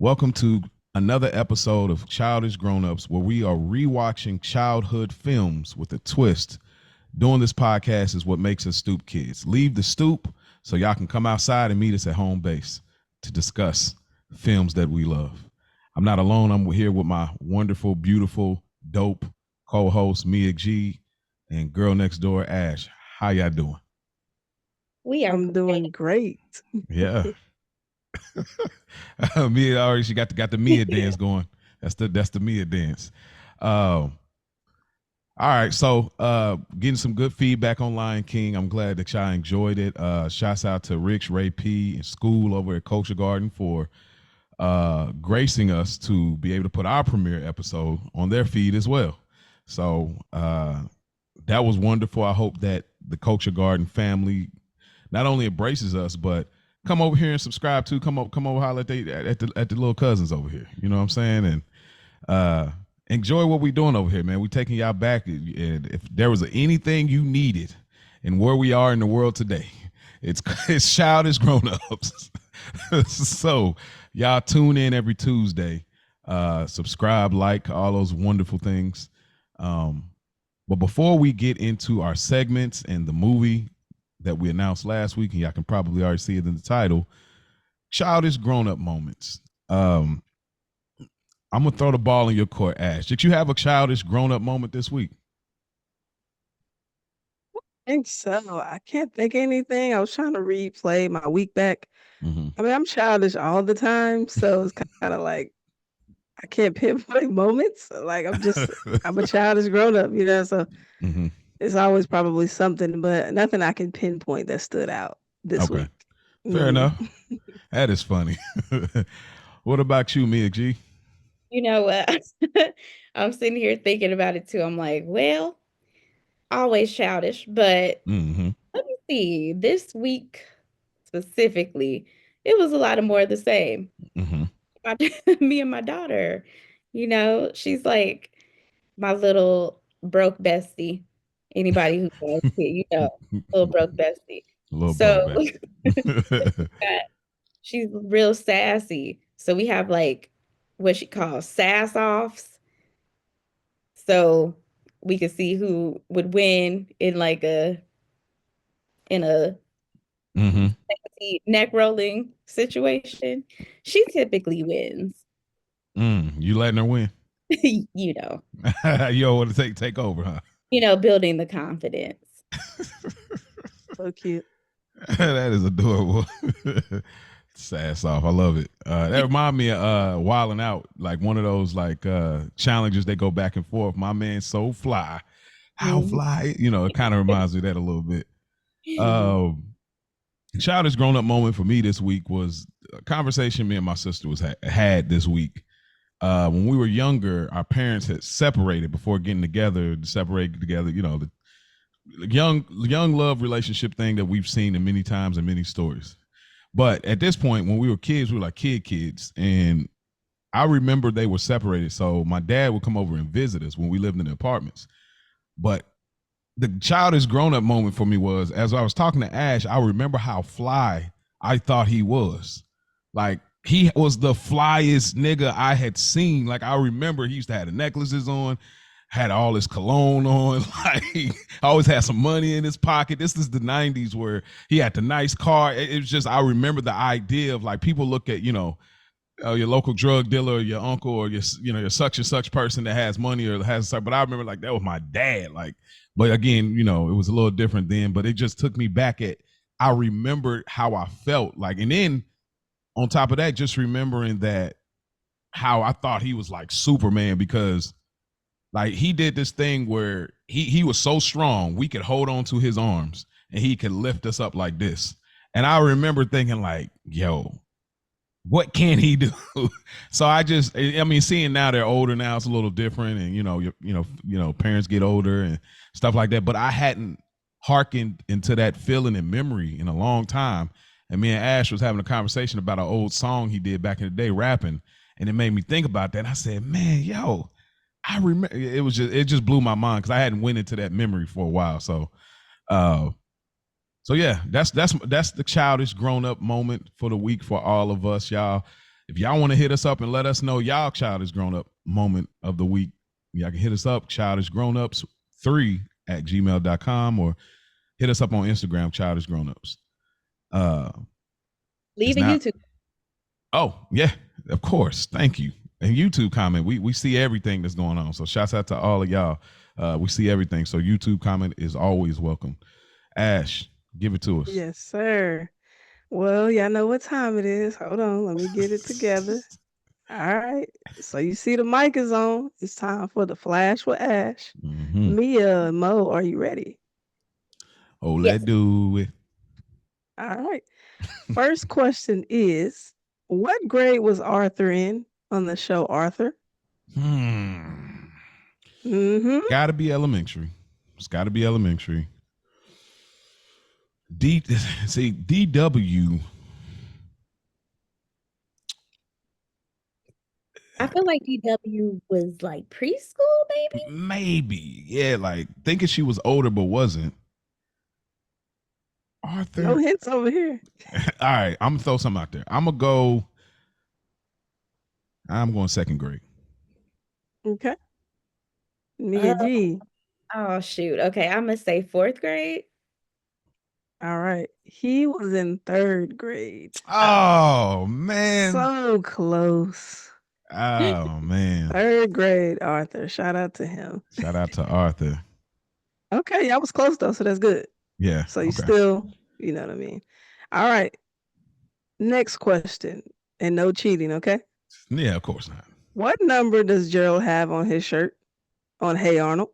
Welcome to another episode of Childish Grown-Ups, where we are rewatching childhood films with a twist. Doing this podcast is what makes us stoop kids. Leave the stoop so y'all can come outside and meet us at home base to discuss films that we love. I'm not alone. I'm here with my wonderful, beautiful, dope co-host Mia G and girl next door Ash. How y'all doing? We are I'm doing great. Yeah. Mia already she got the Mia dance going. That's the Mia dance. All right, so getting some good feedback on Lion King. I'm glad that y'all enjoyed it. Shouts out to Rich, Ray P, and school over at Culture Garden for gracing us to be able to put our premiere episode on their feed as well. So that was wonderful. I hope that the Culture Garden family not only embraces us, but come over here and subscribe to. Come over, holler at the little cousins over here. You know what I'm saying? And enjoy what we're doing over here, man. We're taking y'all back. And if there was anything you needed and where we are in the world today, it's childish grown-ups. So y'all tune in every Tuesday. Subscribe, like, all those wonderful things. But before we get into our segments and the movie that we announced last week, and y'all can probably already see it in the title, childish grown-up moments. I'm gonna throw the ball in your court, Ash. Did you have a childish grown-up moment this week? I think so. I can't think of anything. I was trying to replay my week back. I mean, I'm childish all the time, so it's kind of like I can't pinpoint moments. Like I'm a childish grown up, so it's always probably something, but nothing I can pinpoint that stood out this Okay, week. fair enough. That is funny. What about you, Mia G? You know what? I'm sitting here thinking about it too. I'm like, well, always childish, but let me see. This week specifically, it was a lot of more of the same. Me and my daughter, she's like my little broke bestie. Anybody who knows it, little broke bestie. Little So broke back. she's real sassy. So we have like what she calls sass offs. So we could see who would win in like a sexy neck rolling situation. She typically wins. You letting her win? You know. You don't want to take over, huh? Building the confidence. So cute. That is adorable. Sass off. I love it. That remind me of Wilding Out, like one of those like challenges they go back and forth. My man so fly. How fly? It kind of reminds me of that a little bit. Childish grown up moment for me this week was a conversation me and my sister had this week. When we were younger, our parents had separated before getting together. Separated together, the young love relationship thing that we've seen in many times in many stories. But at this point, when we were kids, we were like kids, and I remember they were separated. So my dad would come over and visit us when we lived in the apartments. But the childish grown-up moment for me was, as I was talking to Ash, I remember how fly I thought he was. Like, he was the flyest nigga I had seen. Like, I remember he used to have the necklaces on, had all his cologne on, like always had some money in his pocket. This is the 90s where he had the nice car. It was just, I remember the idea of like people look at, your local drug dealer or your uncle or your such and such person that has money or has, but I remember like that was my dad. Like, but again, it was a little different then, but it just took me back I remembered how I felt like, and then on top of that, just remembering that how I thought he was like Superman because like he did this thing where he was so strong, we could hold on to his arms and he could lift us up like this. And I remember thinking like, yo, what can he do? So seeing now they're older now, it's a little different. And, parents get older and stuff like that. But I hadn't hearkened into that feeling and memory in a long time. And me and Ash was having a conversation about an old song he did back in the day rapping. And it made me think about that. And I said, man, yo, I remember it just blew my mind because I hadn't went into that memory for a while. So yeah, that's the childish grown up moment for the week for all of us, y'all. if y'all want to hit us up and let us know y'all childish grown up moment of the week, y'all can hit us up, childishgrownups3@gmail.com, or hit us up on Instagram, childishgrownups. Leave a YouTube. Oh, yeah, of course. Thank you. And YouTube comment. We see everything that's going on. So shouts out to all of y'all. We see everything. So YouTube comment is always welcome. Ash, give it to us. Yes, sir. Well, y'all know what time it is. Hold on, let me get it together. All right. So you see the mic is on. It's time for the Flash with Ash. Mia and Mo, are you ready? Oh, let's do it. All right. First question is, what grade was Arthur in on the show Arthur? Gotta be elementary. It's gotta be elementary. DW. I feel like DW was like preschool, maybe? Maybe. Yeah, like thinking she was older but wasn't. Arthur. No hints over here. All right, I'm gonna throw something out there. I'm going second grade. Okay. Mia G. Oh shoot. Okay, I'm gonna say fourth grade. All right. He was in third grade. Oh man. So close. Oh man. Third grade, Arthur. Shout out to him. Shout out to Arthur. Okay, y'all was close though, so that's good. Yeah. So you still, you know what I mean. All right. Next question. And no cheating, okay? Yeah, of course not. What number does Gerald have on his shirt on Hey Arnold?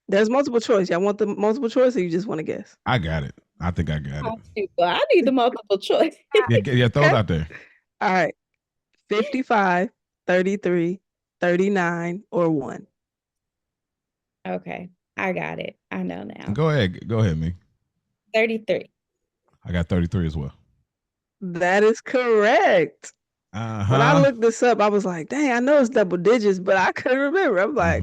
There's multiple choice. Y'all want the multiple choice, or you just want to guess? I got it. I think I got it. Well, I need the multiple choice. Yeah, throw it out there. All right. 55, 33, 39, or 1. Okay. I got it. I know now. Go ahead, me. 33. I got 33 as well. That is correct. When I looked this up, I was like, dang, I know it's double digits, but I couldn't remember. I'm like,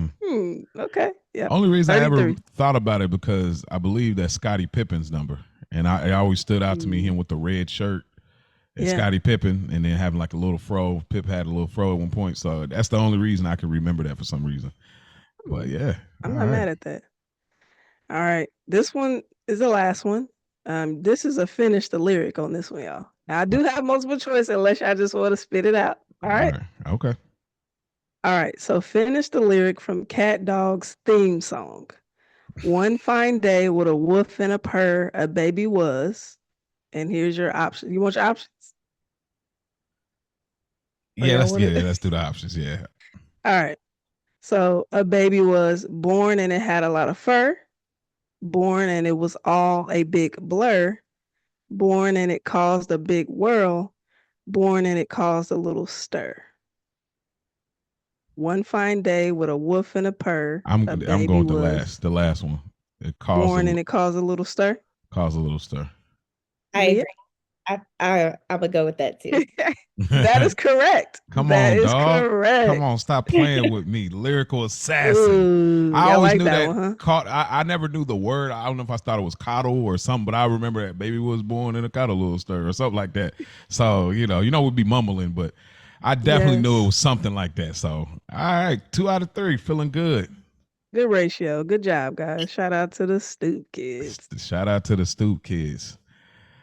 okay. Yeah. Only reason 33. I ever thought about it because I believe that's Scottie Pippen's number. And it always stood out to me, him with the red shirt. And Scottie Pippen, and then having like a little fro. Pip had a little fro at one point. So that's the only reason I could remember that for some reason. But yeah. I'm not mad at that. All right. This one is the last one. This is a finish the lyric on this one, y'all. Now, I do have multiple choice unless I just want to spit it out. All right. Okay. All right. So finish the lyric from Cat Dog's theme song. One fine day with a woof and a purr, a baby was. And here's your option. You want your options? Yeah, let's do the options. Yeah. All right. So a baby was born and it had a lot of fur. Born and it was all a big blur. Born and it caused a big whirl. Born and it caused a little stir. One fine day with a woof and a purr. I'm going with the last one. It caused born and it caused a little stir. Caused a little stir. I agree. I would go with that too. That is correct. Come on, dog. Correct. Come on, stop playing with me. Lyrical assassin. Ooh, I always like knew that. One, huh? I never knew the word. I don't know if I thought it was coddle or something, but I remember that baby was born in a coddle little stir or something like that. So, we'd be mumbling, but I definitely knew it was something like that. So, all right, 2 out of 3, feeling good. Good ratio. Good job, guys. Shout out to the Stoop kids. Shout out to the Stoop kids.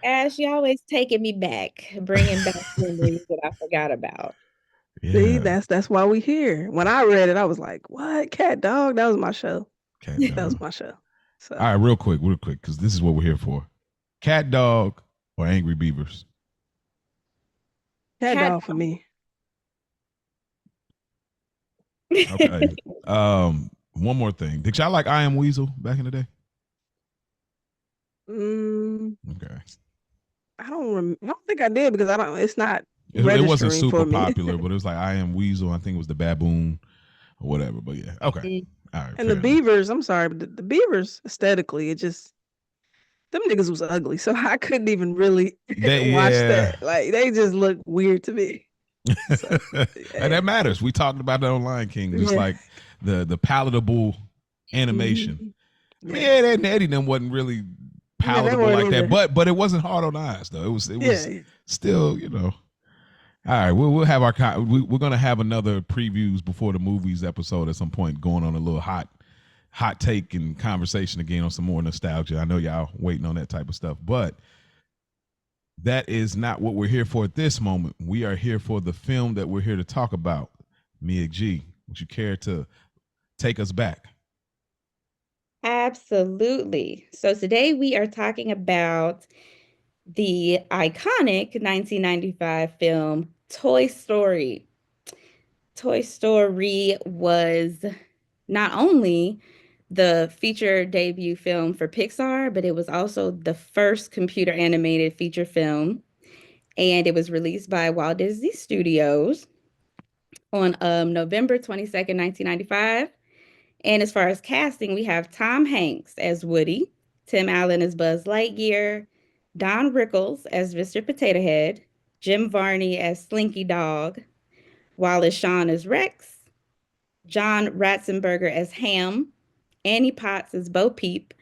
Ash, you always taking me back, bringing back memories that I forgot about. Yeah. See, that's why we here. When I read it, I was like, "What? Cat Dog? That was my show. That was my show." So. All right, real quick, because this is what we're here for. Cat Dog or Angry Beavers? Cat Dog for me. Okay. One more thing. Did y'all like I Am Weasel back in the day? Okay. I don't think I did because it's not. It wasn't super popular, but it was like I Am Weasel. I think it was the baboon or whatever. But yeah, okay. All right. And the Beavers, I'm sorry, but the Beavers aesthetically, them niggas was ugly, so I couldn't even really watch that. Like they just look weird to me. So, and that matters. We talked about that on Lion King, just like the palatable animation. Ed and Eddie them wasn't really palatable like that, but it wasn't hard on eyes though. It was still, All right, we'll have our we're gonna have another previews before the movies episode at some point, going on a little hot take and conversation again on some more nostalgia. I know y'all waiting on that type of stuff, but that is not what we're here for at this moment. We are here for the film that we're here to talk about. Mia G, would you care to take us back? Absolutely. So today we are talking about the iconic 1995 film Toy Story. Toy Story was not only the feature debut film for Pixar, but it was also the first computer animated feature film. And it was released by Walt Disney Studios on November 22nd, 1995. And as far as casting, we have Tom Hanks as Woody, Tim Allen as Buzz Lightyear, Don Rickles as Mr. Potato Head, Jim Varney as Slinky Dog, Wallace Shawn as Rex, John Ratzenberger as Ham, Annie Potts as Bo Peep,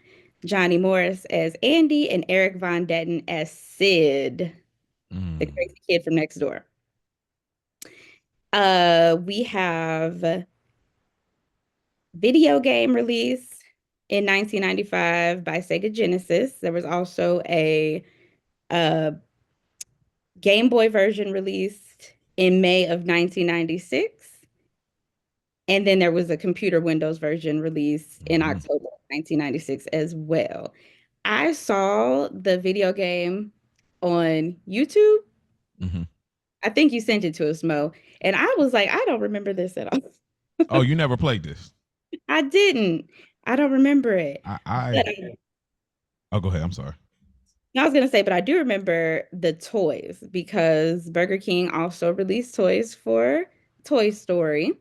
Johnny Morris as Andy, and Eric Von Detten as Sid, the crazy kid from next door. We have video game release in 1995 by Sega Genesis. There was also a Game Boy version released in May of 1996. And then there was a computer Windows version released in October of 1996 as well. I saw the video game on YouTube. I think you sent it to us, Mo. And I was like, I don't remember this at all. Oh, you never played this? I didn't. I don't remember it. Oh, go ahead. I'm sorry. I was going to say, but I do remember the toys because Burger King also released toys for Toy Story.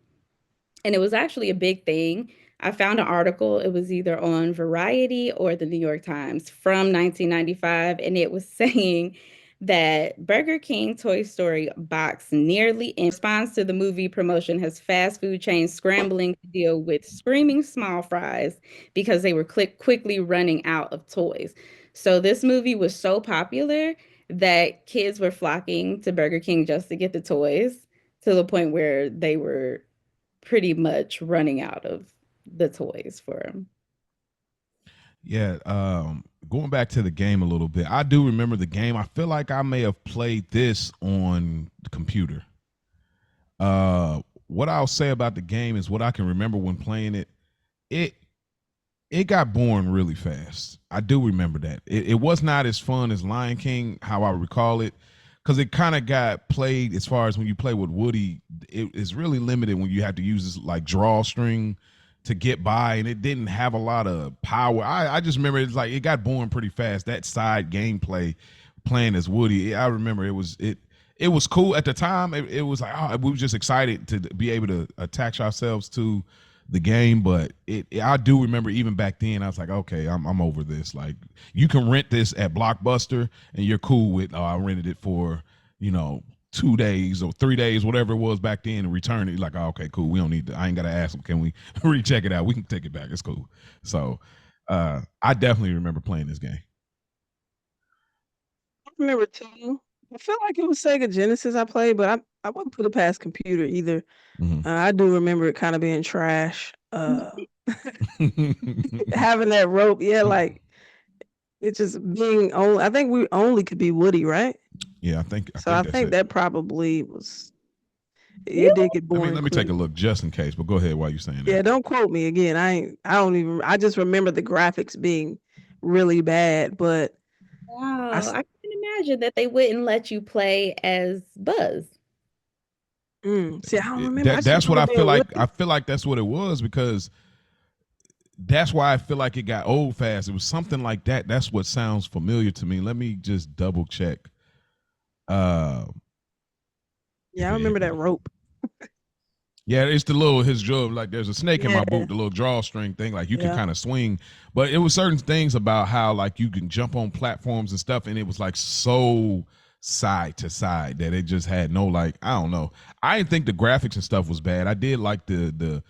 And it was actually a big thing. I found an article, it was either on Variety or the New York Times from 1995, and it was saying that Burger King Toy Story box nearly in response to the movie promotion has fast food chains scrambling to deal with screaming small fries because they were quickly running out of toys. So this movie was so popular that kids were flocking to Burger King just to get the toys to the point where they were pretty much running out of the toys for him. Yeah, going back to the game a little bit, I do remember the game. I feel like I may have played this on the computer. What I'll say about the game is what I can remember when playing it. It got boring really fast. I do remember that. It was not as fun as Lion King, how I recall it, because it kind of got played as far as when you play with Woody, it is really limited when you have to use this like drawstring to get by, and it didn't have a lot of power. I just remember it's like it got boring pretty fast. That side gameplay playing as Woody, I remember it was cool at the time. It was like we were just excited to be able to attach ourselves to the game, but I do remember even back then I was like, okay, I'm over this. Like you can rent this at Blockbuster and you're cool with I rented it for 2 days or 3 days, whatever it was back then, and return it. Like, okay, cool, we don't need to, I ain't gotta ask them, can we recheck it out? We can take it back, it's cool. So I definitely remember playing this game. I remember too. I feel like it was Sega Genesis I played, but I wouldn't put it past computer either. I do remember it kind of being trash. Having that rope, like it just being only. I think we only could be Woody, right? Yeah, I think that probably was. It did get boring. Let me take a look just in case, but go ahead while you're saying that. Yeah, don't quote me again. I just remember the graphics being really bad, but wow, I can imagine that they wouldn't let you play as Buzz. See, I don't remember. That's what I feel like. I feel like that's what it was, because that's why I feel like it got old fast. It was something like that. That's what sounds familiar to me. Let me just double check. Yeah, I remember that rope. Yeah, it's the little his job. Like there's a snake in my boot, the little drawstring thing. Like you can kind of swing, but it was certain things about how like you can jump on platforms and stuff, and it was like so side to side that it just had no, like, I don't know. I didn't think the graphics and stuff was bad. I did like the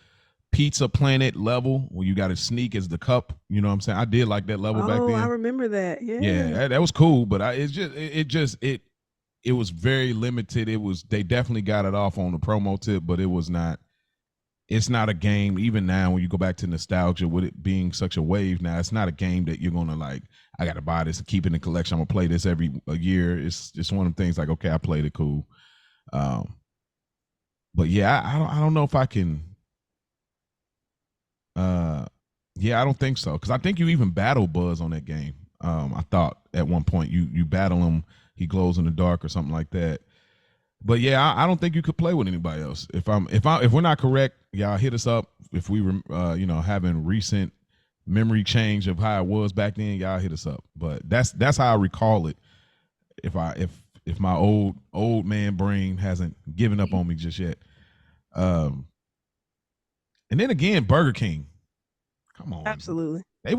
Pizza Planet level where you got to sneak as the cup. You know what I'm saying? I did like that level back then. I remember that. Yeah. Yeah, that was cool. But it was very limited. They definitely got it off on the promo tip, but it's not a game. Even now, when you go back to nostalgia, with it being such a wave now, it's not a game that you're gonna like, I gotta buy this and keep it in the collection. I'm gonna play this every a year. It's just one of the things like, okay, I played it, cool. But yeah, I don't know if I can. Yeah, I don't think so, because I think you even battle Buzz on that game. I thought at one point you battle him, he glows in the dark or something like that. But yeah, I don't think you could play with anybody else. If we're not correct, y'all hit us up. If we were having recent memory change of how it was back then, y'all hit us up. But that's how I recall it. If my old man brain hasn't given up on me just yet. And then again, Burger King. Come on. Absolutely. They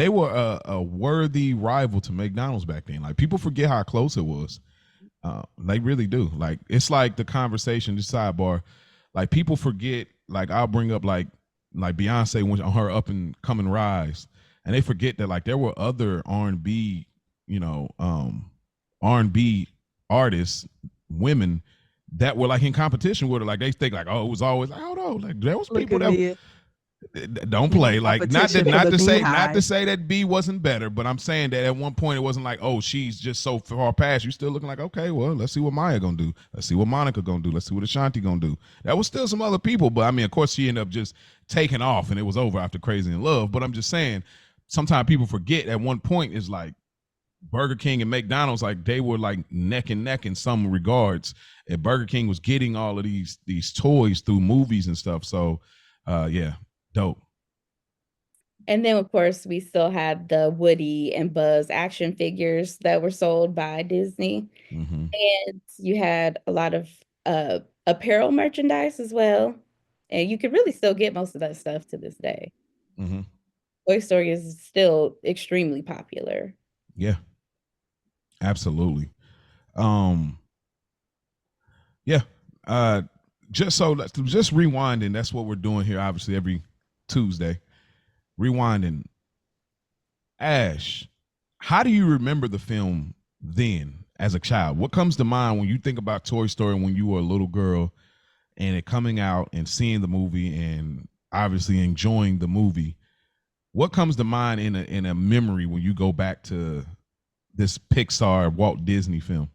were a worthy rival to McDonald's back then. Like, people forget how close it was. They really do. Like, it's like the conversation, this sidebar, like, people forget, like, I'll bring up like Beyonce on her up and coming rise, and they forget that like there were other R&B, R&B artists, women that were like in competition with her. Like, they think like, oh, it was always, I don't know, like there was people that don't play, like, not to say that B wasn't better, but I'm saying that at one point it wasn't like, oh, she's just so far past. You still looking like, okay, well, let's see what Maya gonna do. Let's see what Monica gonna do. Let's see what Ashanti gonna do. That was still some other people, but I mean, of course, she ended up just taking off, and it was over after Crazy in Love. But I'm just saying, sometimes people forget at one point is like Burger King and McDonald's, like they were like neck and neck in some regards, and Burger King was getting all of these toys through movies and stuff. So, yeah. Dope. And then, of course, we still had the Woody and Buzz action figures that were sold by Disney. Mm-hmm. And you had a lot of apparel merchandise as well. And you could really still get most of that stuff to this day. Mm-hmm. Toy Story is still extremely popular. Yeah, absolutely. Yeah. Just rewinding. That's what we're doing here, obviously, every Tuesday. Rewinding. Ash, how do you remember the film then as a child? What comes to mind when you think about Toy Story when you were a little girl and it coming out and seeing the movie and obviously enjoying the movie? What comes to mind in a memory when you go back to this Pixar Walt Disney film?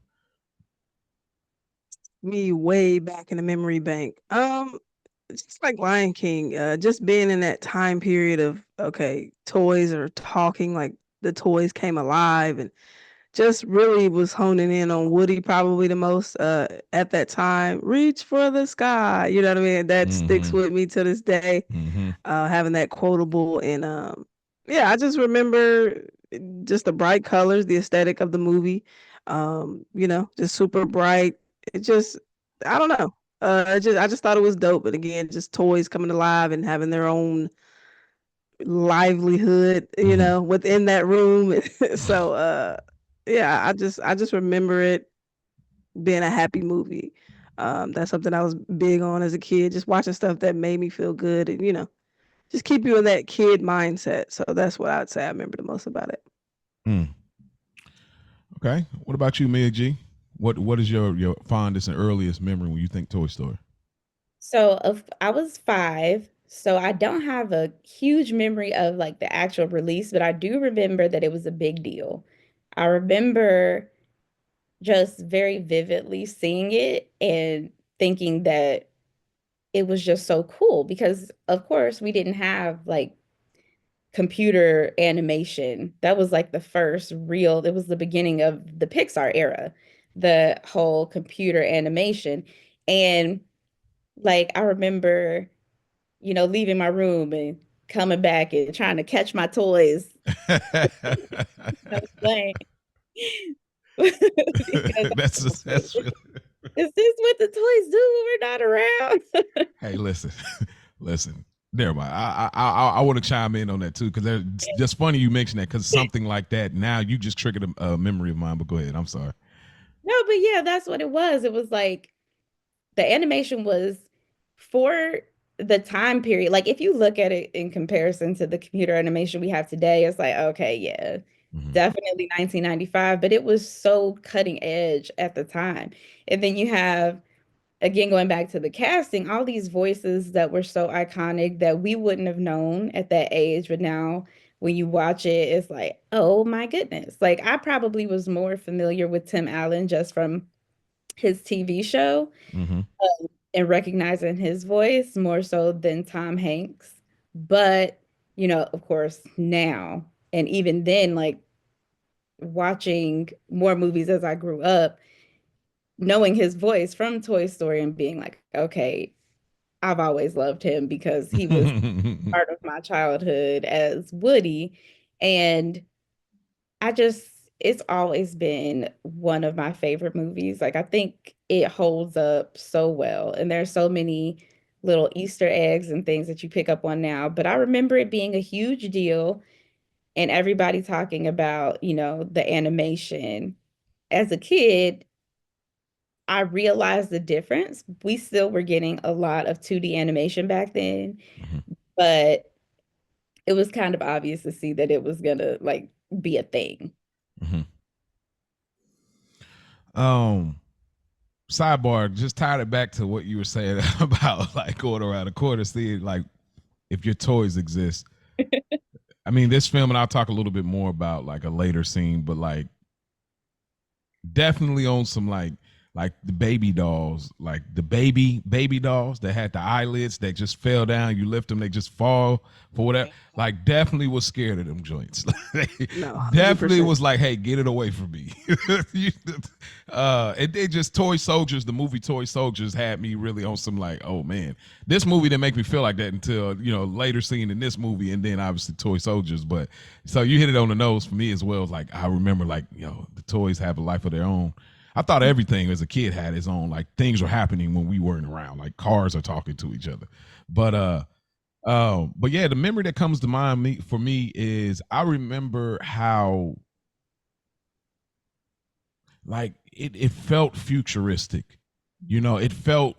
Me way back in the memory bank. Just like Lion King, just being in that time period of, okay, toys are talking, like the toys came alive, and just really was honing in on Woody probably the most at that time. Reach for the sky, you know what I mean? That sticks with me to this day. Having that quotable, and yeah, I just remember just the bright colors, the aesthetic of the movie. Just super bright. It just, I don't know. I just thought it was dope. But again, just toys coming alive and having their own livelihood, within that room. So yeah, I just remember it being a happy movie. That's something I was big on as a kid, just watching stuff that made me feel good and just keep you in that kid mindset. So that's what I'd say I remember the most about it. Okay. What about you, Mia G? What is your fondest and earliest memory when you think Toy Story? So I was 5, so I don't have a huge memory of like the actual release, but I do remember that it was a big deal. I remember just very vividly seeing it and thinking that it was just so cool because, of course, we didn't have like computer animation. That was like the first real, it was the beginning of the Pixar era, the whole computer animation. And like, I remember, leaving my room and coming back and trying to catch my toys. I was playing. That's really... Is this what the toys do when we're not around? Hey, listen. Never mind. I want to chime in on that too, because it's just funny you mentioned that, because something like that now you just triggered a memory of mine. But go ahead. I'm sorry. No, but yeah, that's what it was. It was like the animation was for the time period. Like if you look at it in comparison to the computer animation we have today, it's like, okay, yeah, definitely 1995, but it was so cutting edge at the time. And then you have, again, going back to the casting, all these voices that were so iconic that we wouldn't have known at that age, but now when you watch it, it's like, oh my goodness. Like I probably was more familiar with Tim Allen just from his TV show, and recognizing his voice more so than Tom Hanks. But, of course, now, and even then, like watching more movies as I grew up, knowing his voice from Toy Story and being like, okay, I've always loved him because he was part of my childhood as Woody. And it's always been one of my favorite movies. Like, I think it holds up so well. And there's so many little Easter eggs and things that you pick up on now. But I remember it being a huge deal and everybody talking about, the animation. As a kid, I realized the difference. We still were getting a lot of 2D animation back then, but it was kind of obvious to see that it was gonna like be a thing. Sidebar, just tied it back to what you were saying about like going around the corner, seeing like if your toys exist. I mean, this film, and I'll talk a little bit more about like a later scene, but like definitely on some like the baby dolls, like the baby dolls that had the eyelids that just fell down. You lift them, they just fall for whatever. Like definitely was scared of them joints. No, definitely was like, hey, get it away from me. It just Toy Soldiers, the movie Toy Soldiers had me really on some like, oh man, this movie didn't make me feel like that until, later scene in this movie. And then obviously Toy Soldiers. But so you hit it on the nose for me as well. Like I remember like, the toys have a life of their own. I thought everything as a kid had its own, like things were happening when we weren't around, like cars are talking to each other. But yeah, the memory that comes to mind for me is I remember how like it felt futuristic. It felt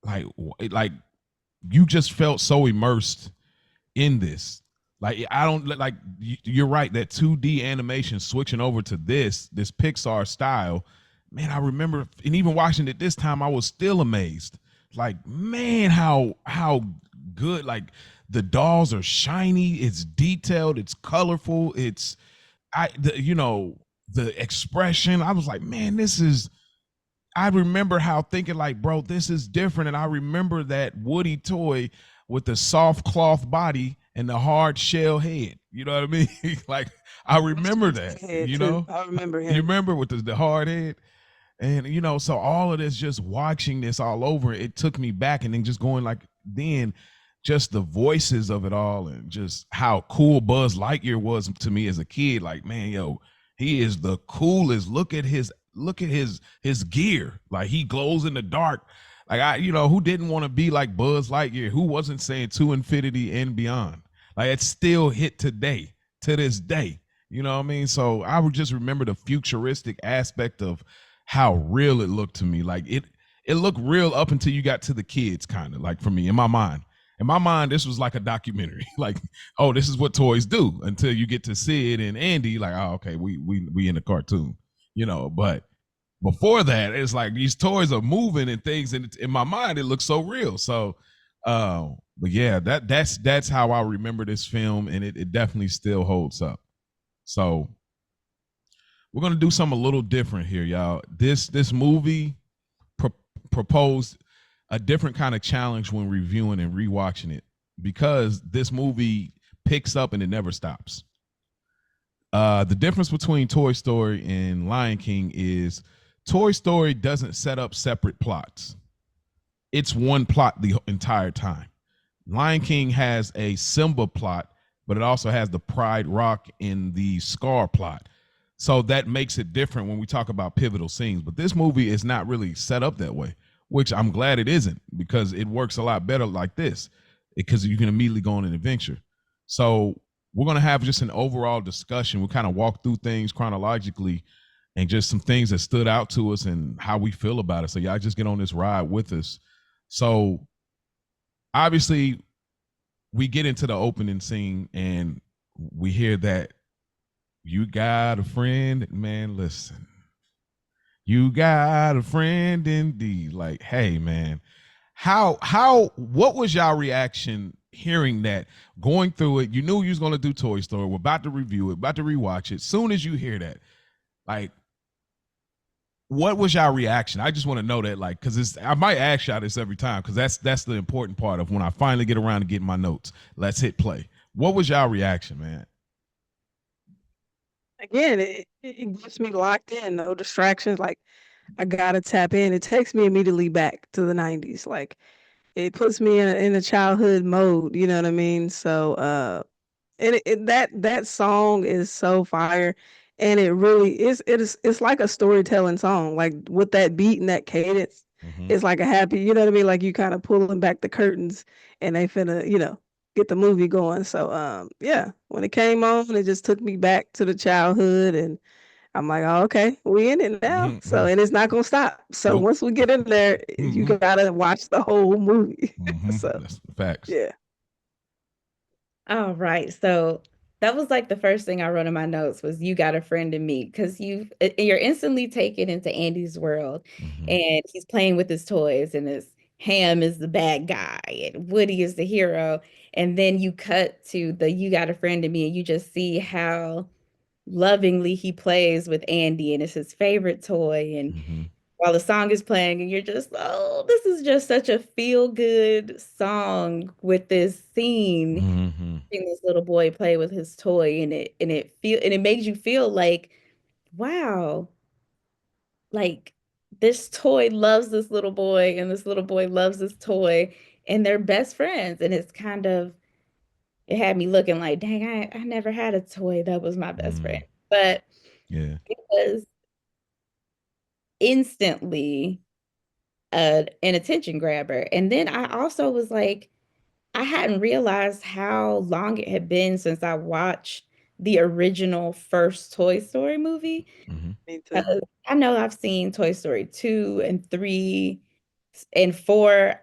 like you just felt so immersed in this. Like I don't like you're right, that 2D animation switching over to this Pixar style, man. I remember, and even watching it this time, I was still amazed. Like, man, how good, like the dolls are shiny, it's detailed, it's colorful, the expression. I was like, man, I remember how thinking like, bro, this is different. And I remember that Woody toy with the soft cloth body and the hard shell head. You know what I mean? Like I remember that. I remember him. You remember with the hard head? And so all of this, just watching this all over, it took me back, and then just going like then just the voices of it all, and just how cool Buzz Lightyear was to me as a kid. Like, man, he is the coolest. Look at his gear. Like he glows in the dark. Like who didn't want to be like Buzz Lightyear? Who wasn't saying to infinity and beyond? Like it still hit today, to this day. You know what I mean? So I would just remember the futuristic aspect of how real it looked to me. Like it looked real up until you got to the kids, kind of like for me in my mind. In my mind, this was like a documentary. Like, oh, this is what toys do, until you get to Sid and Andy. Like, oh, okay, we in the cartoon, But before that, it's like these toys are moving and things, and in my mind, it looks so real. So, but yeah, that's how I remember this film, and it definitely still holds up. So we're gonna do something a little different here, y'all. This movie proposed a different kind of challenge when reviewing and rewatching it, because this movie picks up and it never stops. The difference between Toy Story and Lion King is Toy Story doesn't set up separate plots. It's one plot the entire time. Lion King has a Simba plot, but it also has the Pride Rock and the Scar plot. So that makes it different when we talk about pivotal scenes. But this movie is not really set up that way, which I'm glad it isn't, because it works a lot better like this, because you can immediately go on an adventure. So we're going to have just an overall discussion. We'll kind of walk through things chronologically and just some things that stood out to us and how we feel about it. So y'all just get on this ride with us. So obviously we get into the opening scene and we hear that You got a friend, man. Listen, you got a friend indeed. Like, hey, man, what was y'all reaction hearing that, going through it? You knew you was gonna do Toy Story. We're about to review it, about to rewatch it. Soon as you hear that, like, what was y'all reaction? I just want to know that, like, because I might ask y'all this every time, because that's the important part of when I finally get around to getting my notes. Let's hit play. What was y'all reaction, man? Again, it gets me locked in, no distractions. Like, I gotta tap in. It takes me immediately back to the 90s. Like, it puts me in a childhood mode, you know what I mean? So and that song is so fire, and it really is. It's like a storytelling song, like with that beat and that cadence. It's like a happy, you know what I mean? Like you kind of pulling back the curtains, and they finna, get the movie going. So yeah, when it came on, it just took me back to the childhood, and I'm like, oh, okay, we in it now. So, and it's not gonna stop. So Nope. once we get in there, you gotta watch the whole movie. So That's facts. yeah. All right. So that was like the first thing I wrote in my notes was you got a friend in me, because you're instantly taken into Andy's world, and he's playing with his toys, and his Ham is the bad guy and Woody is the hero. And then you cut to the you got a friend in me, and you just see how lovingly he plays with Andy, and it's his favorite toy. And while the song is playing, and you're just, oh, this is just such a feel-good song with this scene, seeing this little boy play with his toy, and it makes you feel like, wow, like this toy loves this little boy, and this little boy loves this toy, and they're best friends. And it had me looking like, dang, I never had a toy that was my best friend. But yeah, it was instantly an attention grabber. And then I also was like, I hadn't realized how long it had been since I watched the original first Toy Story movie. Me too. I know I've seen Toy Story 2 and 3 and 4,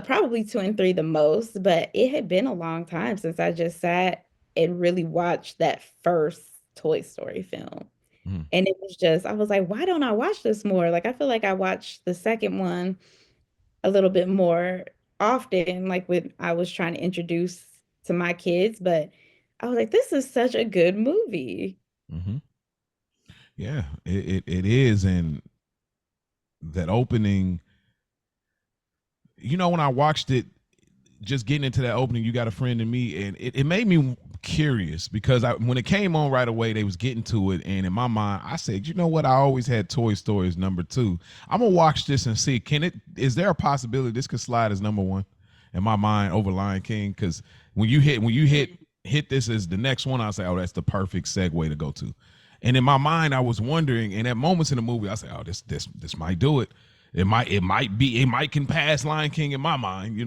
probably 2 and 3 the most, but it had been a long time since I just sat and really watched that first Toy Story film. And it was just, I was like, why don't I watch this more? Like, I feel like I watched the second one a little bit more often, like when I was trying to introduce to my kids, but I was like, this is such a good movie. Yeah, it is. And that opening, when I watched it, just getting into that opening, you got a friend in me, and it made me curious, because when it came on right away, they was getting to it, and in my mind, I said, you know what? I always had Toy Story as number 2. I'm gonna watch this and see, is there a possibility this could slide as number 1 in my mind over Lion King? Because when you hit this as the next one, I say, oh, that's the perfect segue to go to. And in my mind, I was wondering, and at moments in the movie, I say, oh, this might do it. It might can pass Lion King in my mind,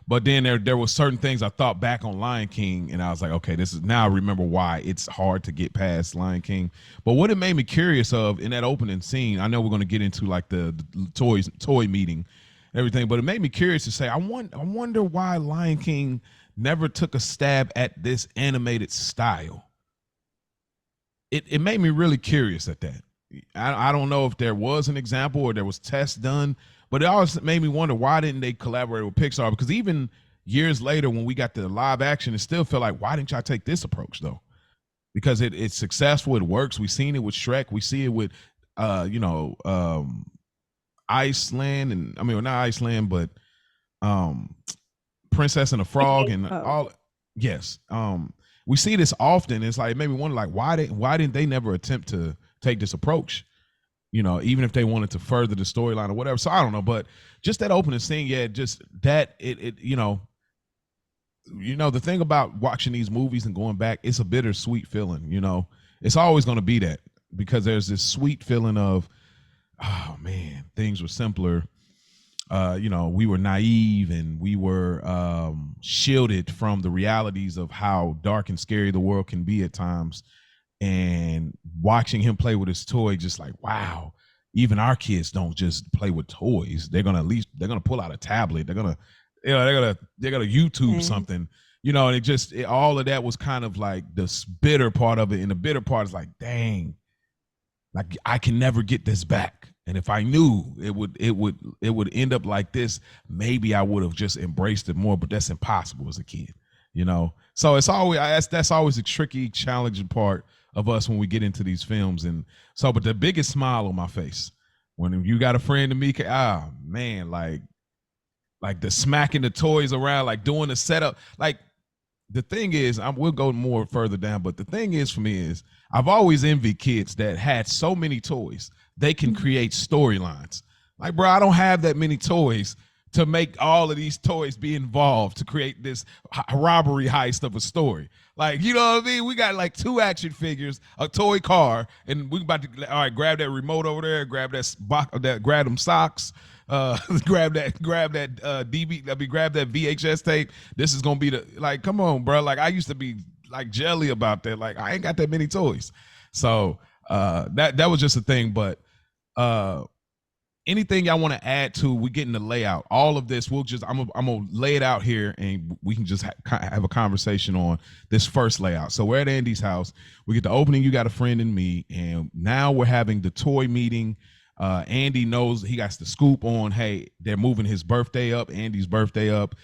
But then there were certain things I thought back on Lion King, and I was like, okay, now I remember why it's hard to get past Lion King. But what it made me curious of in that opening scene, I know we're going to get into like the toy meeting, everything, but it made me curious to say, I wonder why Lion King never took a stab at this animated style. It made me really curious at that. I don't know if there was an example or there was tests done, but it always made me wonder, why didn't they collaborate with Pixar? Because even years later, when we got the live action, it still felt like, why didn't y'all take this approach though? Because it's successful, it works. We've seen it with Shrek, we see it with Iceland, and not Iceland, but Princess and the Frog and all. Yes, we see this often. It's like, it made me wonder, like, why didn't they never attempt to take this approach? Even if they wanted to further the storyline or whatever. So I don't know, but just that opening scene, yeah, just that the thing about watching these movies and going back, it's a bittersweet feeling. It's always going to be that, because there's this sweet feeling of, oh man, things were simpler. We were naive, and we were shielded from the realities of how dark and scary the world can be at times. And watching him play with his toy, just like, wow, even our kids don't just play with toys. They're gonna pull out a tablet. They're gonna YouTube something. and all of that was kind of like the bitter part of it. And the bitter part is like, dang, like I can never get this back. And if I knew it would end up like this, maybe I would have just embraced it more, but that's impossible as a kid, So it's always, that's always a tricky, challenging part of us when we get into these films. And so, but the biggest smile on my face when you got a friend to me, man, like the smacking the toys around, like doing the setup. Like the thing is, we'll go more further down, but the thing is for me is I've always envied kids that had so many toys. They can create storylines. Like, bro, I don't have that many toys to make all of these toys be involved to create this robbery heist of a story. Like, you know what I mean? We got like 2 action figures, a toy car, and we about to, all right, grab that remote over there, grab grab them socks, grab that grab that VHS tape. This is gonna be come on, bro. Like, I used to be like jelly about that. Like, I ain't got that many toys. So that was just a thing. But anything y'all want to add to? We getting the layout. All of this, I'm gonna lay it out here, and we can just have a conversation on this first layout. So we're at Andy's house. We get the opening. You got a friend and me, and now we're having the toy meeting. Andy knows he got the scoop on. Hey, they're moving his birthday up, Andy's birthday up,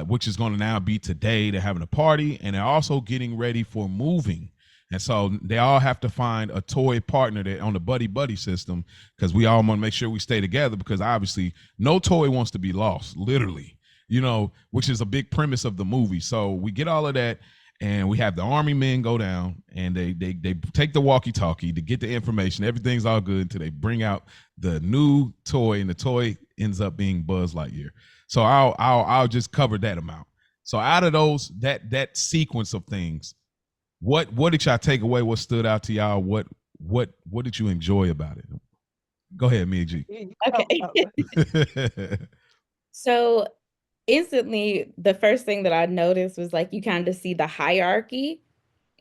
which is going to now be today. They're having a party, and they're also getting ready for moving. And so they all have to find a toy partner that on the buddy system, because we all want to make sure we stay together, because obviously no toy wants to be lost, literally, which is a big premise of the movie. So we get all of that, and we have the army men go down, and they take the walkie-talkie to get the information. Everything's all good until they bring out the new toy, and the toy ends up being Buzz Lightyear. So I'll just cover that amount. So out of those, that sequence of things, what did y'all take away? What stood out to y'all? What did you enjoy about it? Go ahead, Mia G. Okay. So instantly, the first thing that I noticed was like you kind of see the hierarchy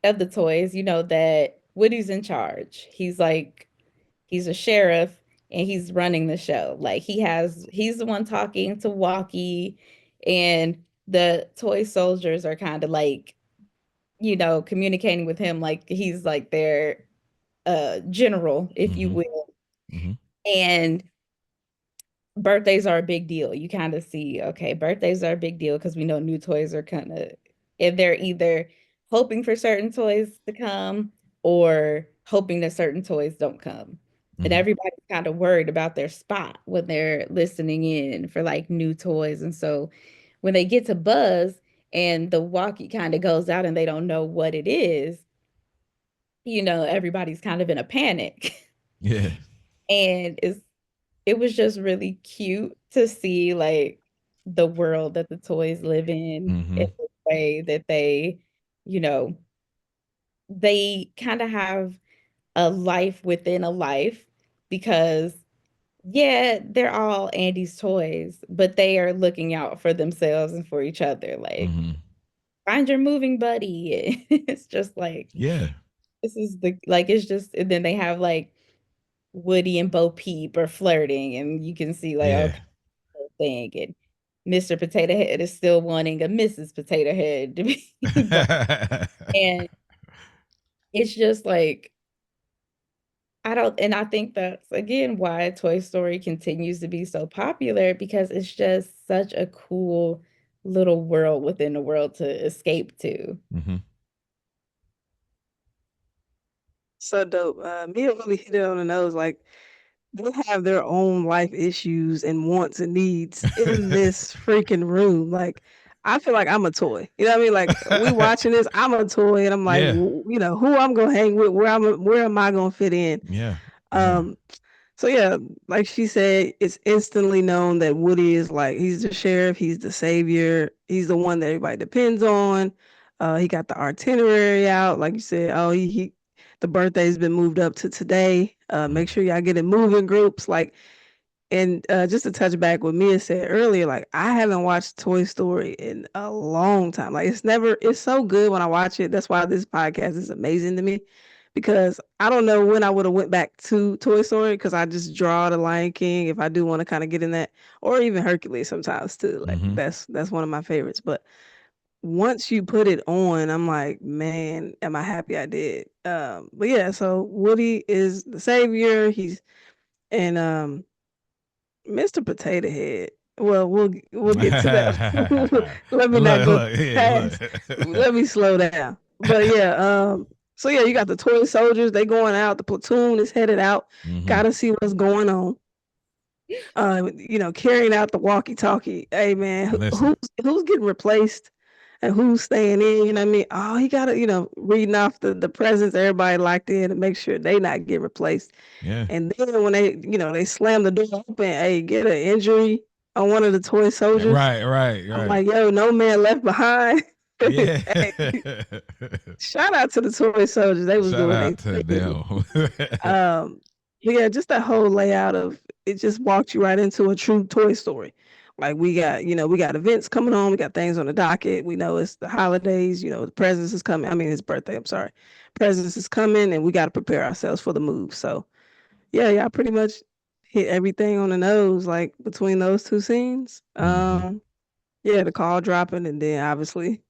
of the toys, that Woody's in charge. He's a sheriff and he's running the show. Like he's the one talking to Walkie, and the toy soldiers are kind of like, communicating with him like he's like their general, if you will. Mm-hmm. And birthdays are a big deal. You kind of see, okay, birthdays are a big deal because we know new toys are if they're either hoping for certain toys to come or hoping that certain toys don't come. And everybody's kind of worried about their spot when they're listening in for like new toys. And so when they get to Buzz and the walkie kind of goes out and they don't know what it is, everybody's kind of in a panic. Yeah. And it was just really cute to see like the world that the toys live in the way that they kind of have a life within a life, because they're all Andy's toys, but they are looking out for themselves and for each other. Like, find your moving buddy. It's just like, this is it's just, and then they have like Woody and Bo Peep are flirting, and you can see like, okay, thing, and Mr. Potato Head is still wanting a Mrs. Potato Head to be and it's just like, I think that's again why Toy Story continues to be so popular, because it's just such a cool little world within the world to escape to. So dope. Mia really hit it on the nose. Like, they have their own life issues and wants and needs in this freaking room. Like, I feel like I'm a toy. You know what I mean? Like, we watching this, I'm a toy, and I'm like, who I'm gonna hang with, where am I gonna fit in? So yeah, like she said, it's instantly known that Woody is like, he's the sheriff, he's the savior, he's the one that everybody depends on. He got the itinerary out, like you said. Oh, the birthday's been moved up to today. Make sure y'all get in moving groups. Like, and just to touch back what Mia said earlier, like, I haven't watched Toy Story in a long time. Like, it's so good when I watch it. That's why this podcast is amazing to me, because I don't know when I would have went back to Toy Story, because I just draw the Lion King if I do want to kind of get in that, or even Hercules sometimes too. Like, that's one of my favorites. But once you put it on, I'm like, man, am I happy I did. But yeah, so Woody is the savior. He's and Mr. Potato Head. Well, we'll get to that. Let me not go past. Let me slow down. But yeah, so yeah, you got the toy soldiers. They going out. The platoon is headed out. Got to see what's going on. Carrying out the walkie-talkie. Hey man, who's getting replaced and who's staying in? You know what I mean? Oh, he got to reading off the presents everybody locked in to make sure they not get replaced. Yeah. And then when they slam the door open, hey, get an injury on one of the toy soldiers. Right. I'm like, yo, no man left behind. Yeah. Hey, shout out to the toy soldiers. They was doing to them. Yeah, just that whole layout of it just walked you right into a true Toy Story. Like we got events coming on, we got things on the docket. We know it's the holidays, the presents is coming. I mean, his birthday, I'm sorry. Presents is coming and we got to prepare ourselves for the move. So yeah, I pretty much hit everything on the nose, like between those two scenes. Yeah, the call dropping and then obviously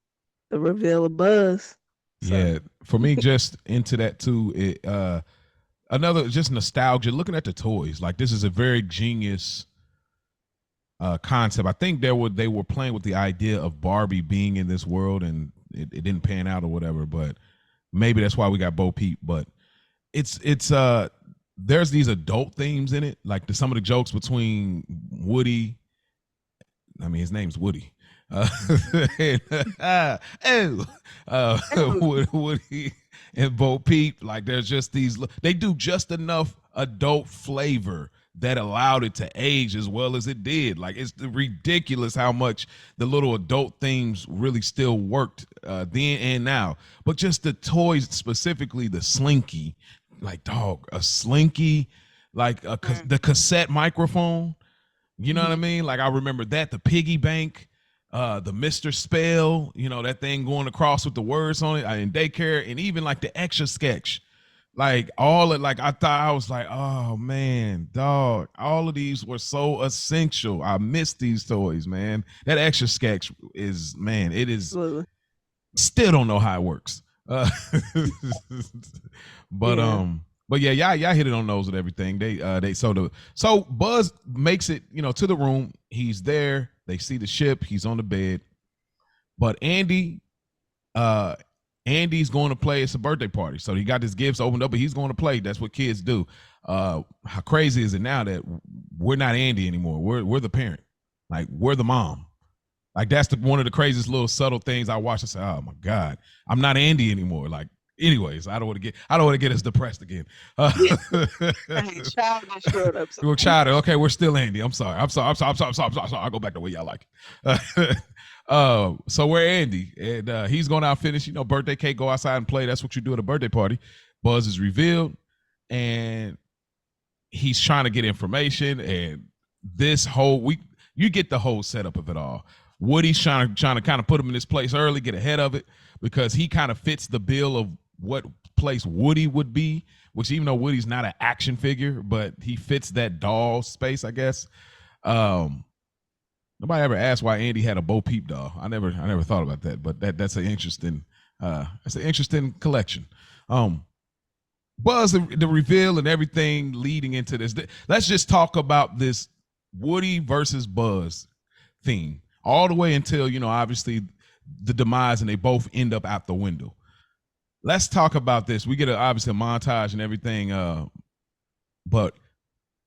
the reveal of Buzz. So. Yeah, for me, just into that too, it another just nostalgia, looking at the toys. Like this is a very genius concept. I think they were playing with the idea of Barbie being in this world and it didn't pan out or whatever, but maybe that's why we got Bo Peep. But it's there's these adult themes in it, like some of the jokes between Woody. I mean, his name's Woody. Woody and Bo Peep, like there's just they do just enough adult flavor that allowed it to age as well as it did. Like it's ridiculous how much the little adult themes really still worked then and now. But just the toys, specifically the Slinky, like dog, a Slinky, like the cassette microphone. You know what I mean? Like I remember that, the piggy bank. The Mr. Spell, that thing going across with the words on it in daycare, and even like the extra sketch, like all it, like I thought I was like, oh man, dog, all of these were so essential. I miss these toys, man. That extra sketch is, man, it is. Absolutely. Still don't know how it works, but yeah. But yeah, y'all hit it on those with everything. So Buzz makes it, to the room. He's there. They see the ship. He's on the bed. But Andy's going to play. It's a birthday party. So he got his gifts opened up, but he's going to play. That's what kids do. How crazy is it now that we're not Andy anymore? We're the parent. Like, we're the mom. Like, that's one of the craziest little subtle things I watched. I said, oh my God, I'm not Andy anymore. Like, anyways, I don't want to get us depressed again. We're childish. Okay, we're still Andy. I'm sorry. I'll go back to the way y'all like it. So we're Andy, and he's going out finish. Birthday cake, go outside and play. That's what you do at a birthday party. Buzz is revealed, and he's trying to get information. And this whole week, you get the whole setup of it all. Woody's trying to kind of put him in this place early, get ahead of it, because he kind of fits the bill of what place Woody would be, which even though Woody's not an action figure, but he fits that doll space, I guess. Nobody ever asked why Andy had a Bo Peep doll. I never thought about that, but that's an interesting collection. Buzz, the reveal and everything leading into this. Let's just talk about this Woody versus Buzz theme all the way until, obviously the demise and they both end up out the window. Let's talk about this. We get obviously a montage and everything, but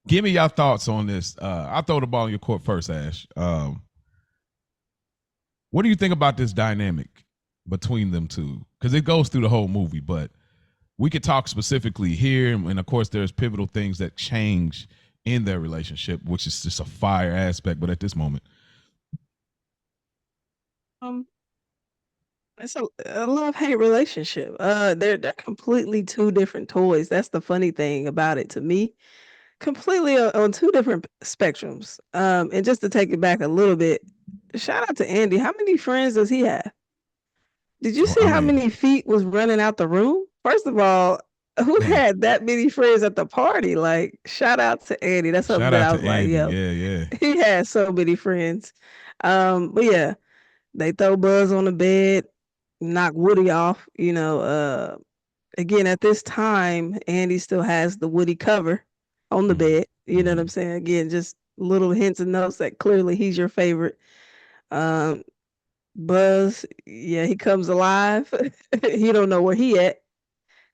give me your thoughts on this. I'll throw the ball in your court first, Ash. What do you think about this dynamic between them two? Because it goes through the whole movie, but we could talk specifically here. And of course, there's pivotal things that change in their relationship, which is just a fire aspect. But at this moment, it's a love-hate relationship. They're completely two different toys. That's the funny thing about it to me. Completely on two different spectrums. And just to take it back a little bit, shout out to Andy. How many friends does he have? Did you see how many feet was running out the room? First of all, who had that many friends at the party? Like, shout out to Andy. That's something that I was like, yo. Yeah. He had so many friends. But yeah. They throw Buzz on the bed, knock Woody off. Again, at this time, Andy still has the Woody cover on the bed. You know what I'm saying? Again, just little hints and notes that clearly he's your favorite. Buzz, yeah, he comes alive. He don't know where he at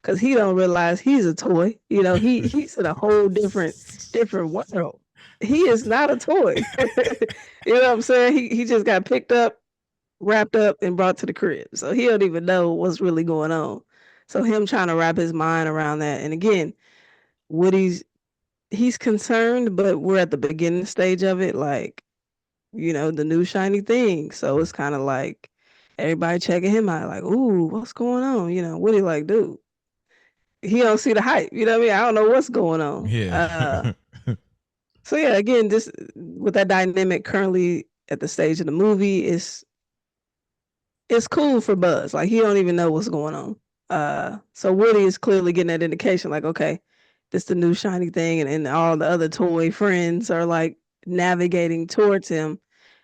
because he don't realize he's a toy. He's in a whole different world. He is not a toy. You know what I'm saying? He just got picked up, wrapped up, and brought to the crib. So he don't even know what's really going on. So him trying to wrap his mind around that. And again, he's concerned, but we're at the beginning stage of it, like, the new shiny thing. So it's kind of like everybody checking him out, like, ooh, what's going on? Woody like, dude, he don't see the hype. You know what I mean? I don't know what's going on. Yeah. So yeah, again, just with that dynamic currently at the stage of the movie, it's cool for Buzz. Like, he don't even know what's going on. So Woody is clearly getting that indication, like, okay, this the new shiny thing, and all the other toy friends are like navigating towards him,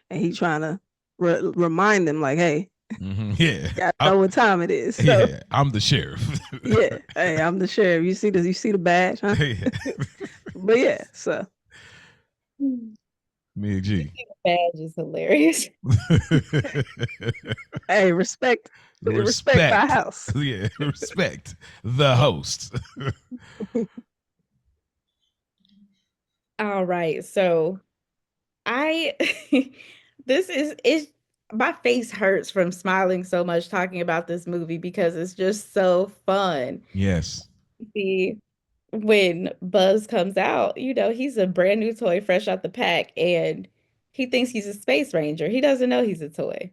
and he trying to remind them, like, hey, yeah, I know what time it is. So, yeah, I'm the sheriff. Yeah, hey, I'm the sheriff. You see the badge, huh? Yeah. But yeah, so Me G. The badge is hilarious. Hey, respect my house. Yeah, respect the host. All right, so this is my face hurts from smiling so much talking about this movie because it's just so fun. Yes. See, when Buzz comes out, he's a brand new toy fresh out the pack, and he thinks he's a space ranger. He doesn't know he's a toy.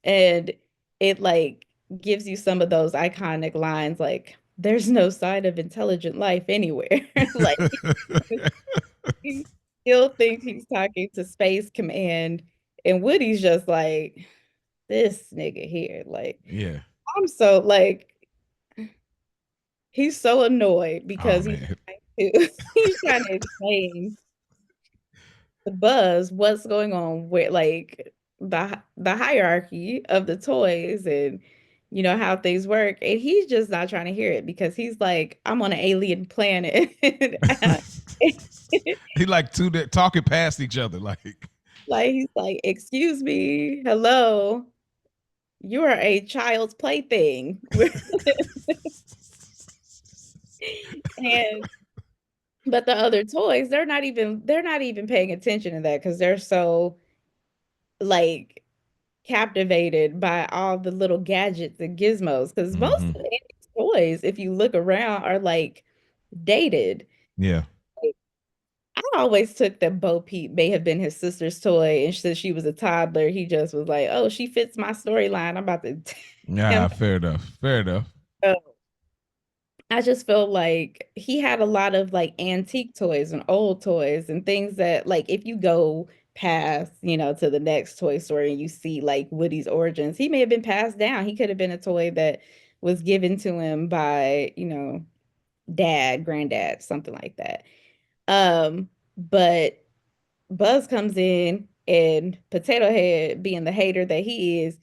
And it like gives you some of those iconic lines like, there's no sign of intelligent life anywhere. Like, he still thinks he's talking to Space Command, and Woody's just like, this nigga here. Like, yeah. I'm so like, he's so annoyed because Oh, he's trying to explain to Buzz what's going on with like the hierarchy of the toys and how things work, and he's just not trying to hear it because he's like, I'm on an alien planet. He like two that talking past each other, like he's like, excuse me, hello, you are a child's plaything. But the other toys, they're not even paying attention to that because they're so like captivated by all the little gadgets and gizmos. Because most of Andy's toys, if you look around, are like dated. Yeah. I always took that Bo Peep may have been his sister's toy, and since she was a toddler, he just was like, "Oh, she fits my storyline. I'm about to." Yeah, fair enough. Fair enough. I just feel like he had a lot of like antique toys and old toys and things that, like, if you go past, to the next Toy Story and you see like Woody's origins, he may have been passed down. He could have been a toy that was given to him by, dad, granddad, something like that. But Buzz comes in, and Potato Head, being the hater that he is,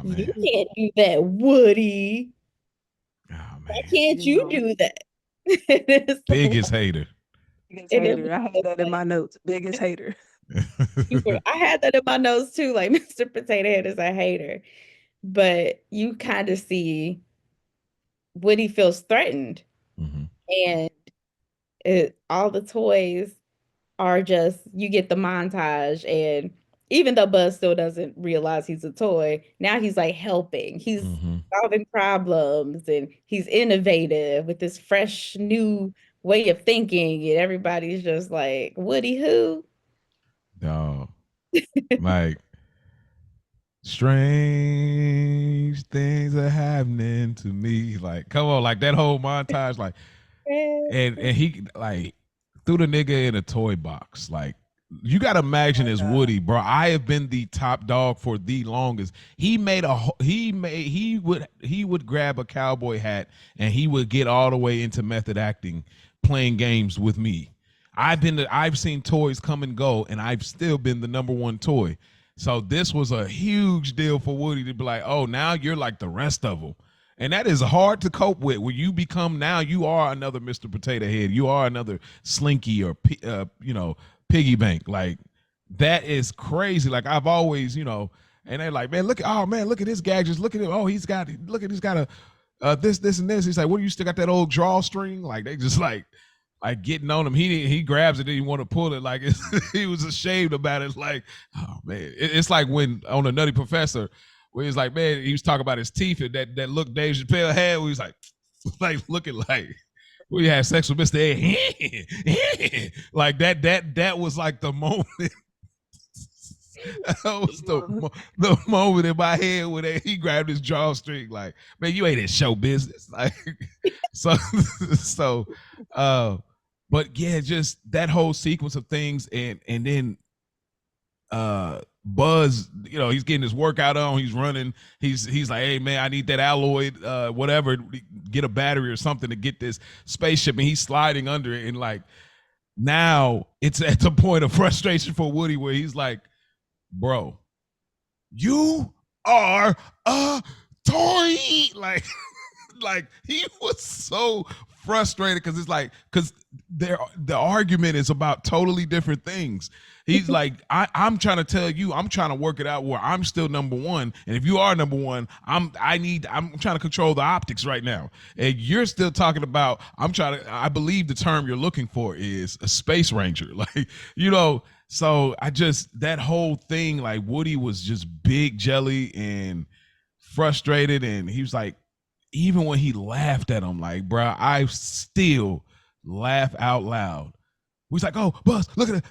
you can't do that, Woody. Why can't you do that? Biggest hater. Biggest hater. I had that in my notes. Biggest hater. I had that in my notes too. Like, Mr. Potato Head is a hater, but you kind of see Woody feels threatened, and all the toys are just, you get the montage, and even though Buzz still doesn't realize he's a toy, now he's like helping. He's solving problems, and he's innovative with this fresh new way of thinking, and everybody's just like, Woody who? No. Like, strange things are happening to me. Like, come on, like that whole montage, like, and he like threw the nigga in a toy box. Like, you gotta imagine as Woody, bro. I have been the top dog for the longest. He would grab a cowboy hat and he would get all the way into method acting, playing games with me. I've seen toys come and go, and I've still been the number one toy. So this was a huge deal for Woody to be like, oh, now you're like the rest of them. And that is hard to cope with when you become, now you are another Mr. Potato Head. You are another Slinky or, Piggy Bank. Like, that is crazy. Like, I've always, and they're like, man, look at his gadgets. Look at him. Oh, he's got this, and this. He's like, what, you still got that old drawstring? Like, they just like getting on him. He grabs it, didn't want to pull it. Like, he was ashamed about it. Like, oh man, it's like when on the Nutty Professor, where he's like, man, he was talking about his teeth and that look Dave Chappelle had. Where he's like looking like we had sex with Mr. Ed. Like that was like the moment. That was the moment in my head when he grabbed his drawstring. Like, man, you ain't in show business. Like, so, but yeah, just that whole sequence of things, and then Buzz, he's getting his workout on, he's running, he's like, hey man, I need that alloy, whatever, get a battery or something to get this spaceship, and he's sliding under it, and like now it's at the point of frustration for Woody where he's like, bro, you are a toy. Like he was so frustrated because it's like, because the argument is about totally different things. He's like, I'm trying to tell you, I'm trying to work it out where I'm still number one, and if you are number one, I'm trying to control the optics right now, and you're still talking about, I believe the term you're looking for is a space ranger, like, so that whole thing, like Woody was just big jelly and frustrated, and he was like, even when he laughed at him, like, bro, I still laugh out loud. He's like, oh, Buzz, look at it.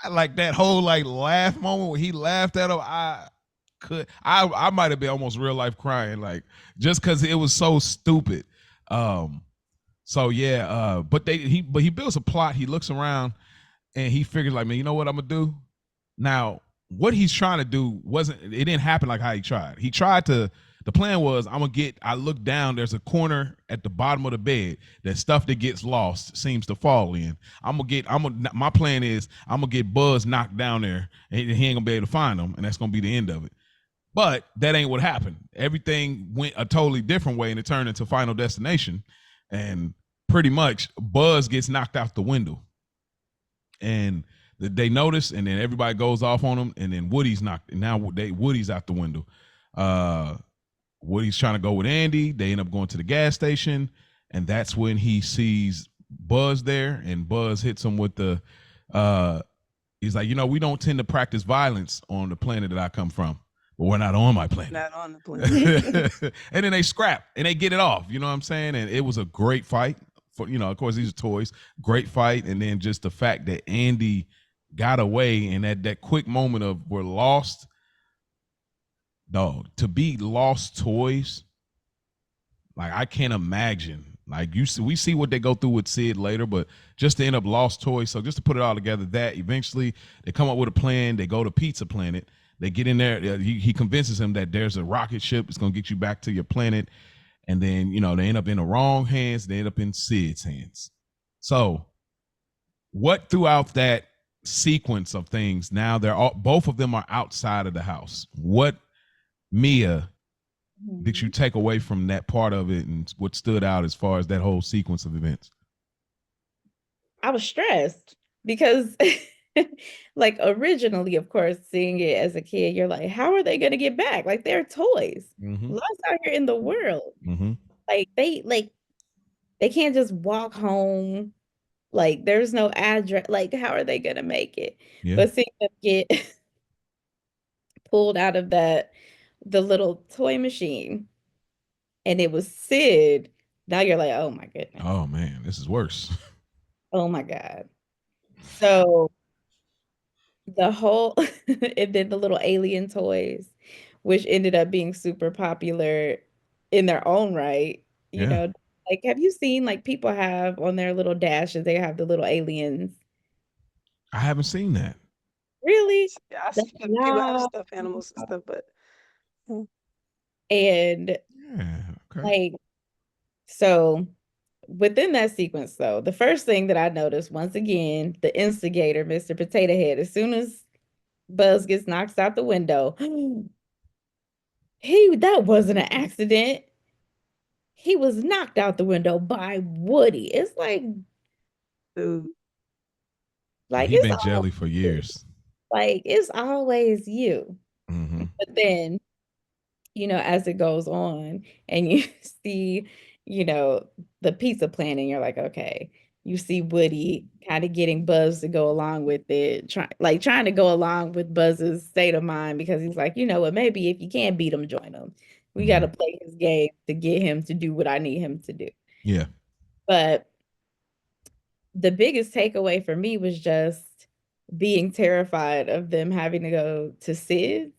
Like that whole like laugh moment when he laughed at him, I might have been almost real life crying, like, just because it was so stupid. So yeah, but he builds a plot. He looks around and he figures like, man, you know what I'm gonna do? Now, what he's trying to do it didn't happen like how he tried. The plan was, I look down, there's a corner at the bottom of the bed that stuff that gets lost seems to fall in. My plan is, I'm gonna get Buzz knocked down there, and he ain't gonna be able to find him, and that's gonna be the end of it. But that ain't what happened. Everything went a totally different way, and it turned into Final Destination, and pretty much Buzz gets knocked out the window. And they notice, and then everybody goes off on him, and then Woody's knocked, and now Woody's out the window. Woody's trying to go with Andy. They end up going to the gas station, and that's when he sees Buzz there, and Buzz hits him with the he's like, we don't tend to practice violence on the planet that I come from, but we're not on my planet. Not on the planet. And then they scrap and they get it off, you know what I'm saying? And it was a great fight. For, of course, these are toys. Great fight. And then just the fact that Andy got away, and that quick moment of we're lost. Dog, to be lost toys, like, I can't imagine. Like, we see what they go through with Sid later, but just to end up lost toys. So just to put it all together, that eventually they come up with a plan. They go to Pizza Planet. They get in there. He convinces him that there's a rocket ship. It's gonna get you back to your planet. And then they end up in the wrong hands. They end up in Sid's hands. So, what throughout that sequence of things? Now both of them are outside of the house. What, Mia, did you take away from that part of it, and what stood out as far as that whole sequence of events? I was stressed because like originally, of course, seeing it as a kid, you're like, how are they going to get back? Like, they're toys. Lost out here in the world. Like, they can't just walk home. Like, there's no address. Like, how are they going to make it? Yeah. But seeing them get pulled out of the little toy machine, and it was Sid, now you're like, oh my goodness. Oh man, this is worse. Oh my God. So the whole and then the little alien toys, which ended up being super popular in their own right. You know, like, have you seen, like, people have on their little dashes, they have the little aliens? I haven't seen that. Really? Yeah, I see people have stuffed animals and stuff, but and like, so within that sequence, though, the first thing that I noticed, once again, the instigator, Mr. Potato Head, as soon as Buzz gets knocked out the window. That wasn't an accident. He was knocked out the window by Woody. It's Dude. He been jelly for years. It's always you. Mm-hmm. But then, as it goes on and you see, the pizza plan, and you're like, okay, you see Woody kind of getting Buzz to go along with it, trying to go along with Buzz's state of mind, because he's like, you know what, maybe if you can't beat him, join him. We got to play his game to get him to do what I need him to do. Yeah. But the biggest takeaway for me was just being terrified of them having to go to Sid's,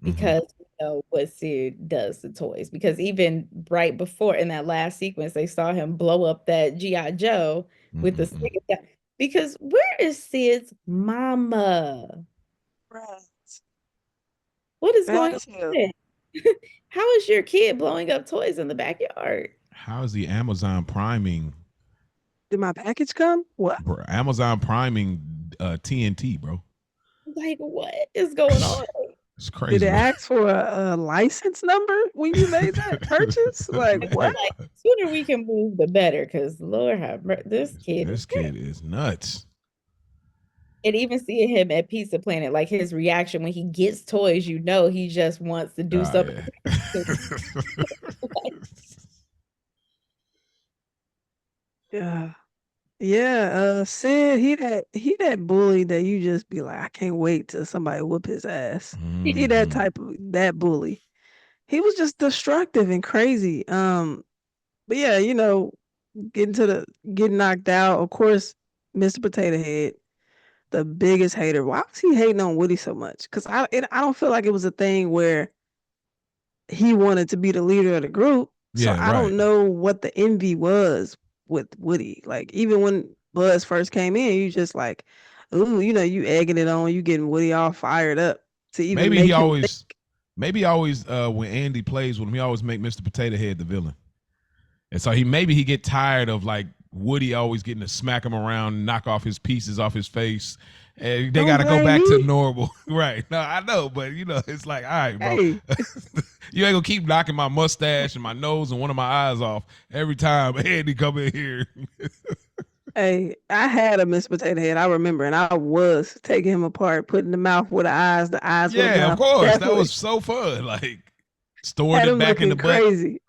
because we know what Sid does to toys. Because even right before, in that last sequence, they saw him blow up that G.I. Joe with the stick. Because where is Sid's mama? Right. What is going on? How is your kid blowing up toys in the backyard? How is the Amazon priming? Did my package come? What? Bro, Amazon priming TNT, bro. Like, what is going on? It's crazy. Did it ask for a license number when you made that purchase? Like, what? The sooner we can move, the better. Because Lord have mercy, this kid is nuts. And even seeing him at Pizza Planet, like his reaction when he gets toys, he just wants to do something. Yeah. Sid, he that bully that you just be like, I can't wait till somebody whoop his ass. He that type of that bully. He was just destructive and crazy. But yeah, getting knocked out. Of course, Mr. Potato Head, the biggest hater. Why was he hating on Woody so much? Because I don't feel like it was a thing where he wanted to be the leader of the group. So I don't know what the envy was with Woody. Like, even when Buzz first came in, you just like, ooh, you egging it on, you getting Woody all fired up to even maybe he always when Andy plays with him, he always make Mr. Potato Head the villain. And so he get tired of like Woody always getting to smack him around, knock off his pieces off his face. And they got to go back to normal. Right. No, I know, but it's like, all right, bro. Hey. You ain't gonna keep knocking my mustache and my nose and one of my eyes off every time Andy come in here. Hey, I had a Mr. Potato Head, I remember, and I was taking him apart, putting the mouth with the eyes Yeah, of course. Definitely. That was so fun. Like, storing it back in the butt. Crazy.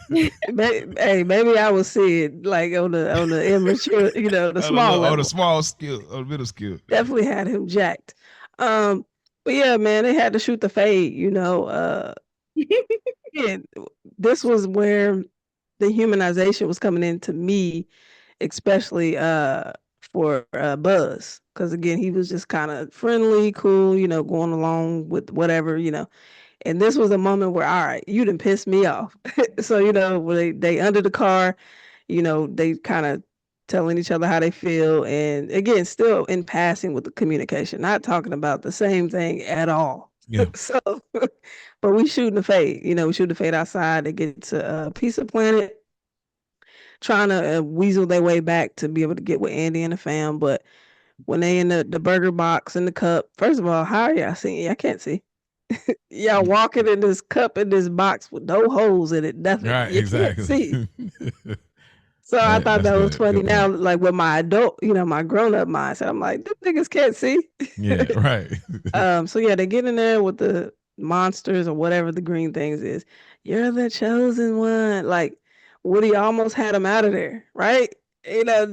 Hey, maybe I was Sid, like on the immature, the small level. On the small skill, on the middle skill. Definitely had him jacked. But yeah, man, they had to shoot the fade, Yeah, this was where the humanization was coming into me, especially for Buzz, because again, he was just kind of friendly, cool, going along with whatever, and this was a moment where, all right, you done pissed me off. So when they under the car, they kind of telling each other how they feel, and again, still in passing with the communication, not talking about the same thing at all. Yeah. So, but we shooting the fade. We shoot the fade outside. They get to Pizza Planet, trying to weasel their way back to be able to get with Andy and the fam. But when they in the burger box in the cup, first of all, how are y'all seeing? I can't see. Y'all walking in this cup in this box with no holes in it. Nothing. Right, you exactly. Can't see. So I thought that was funny. Now, like with my adult, my grown-up mindset, I'm like, them niggas can't see. Yeah, right. So yeah, they get in there with the monsters or whatever the green things is. You're the chosen one. Like, Woody almost had him out of there, right? Now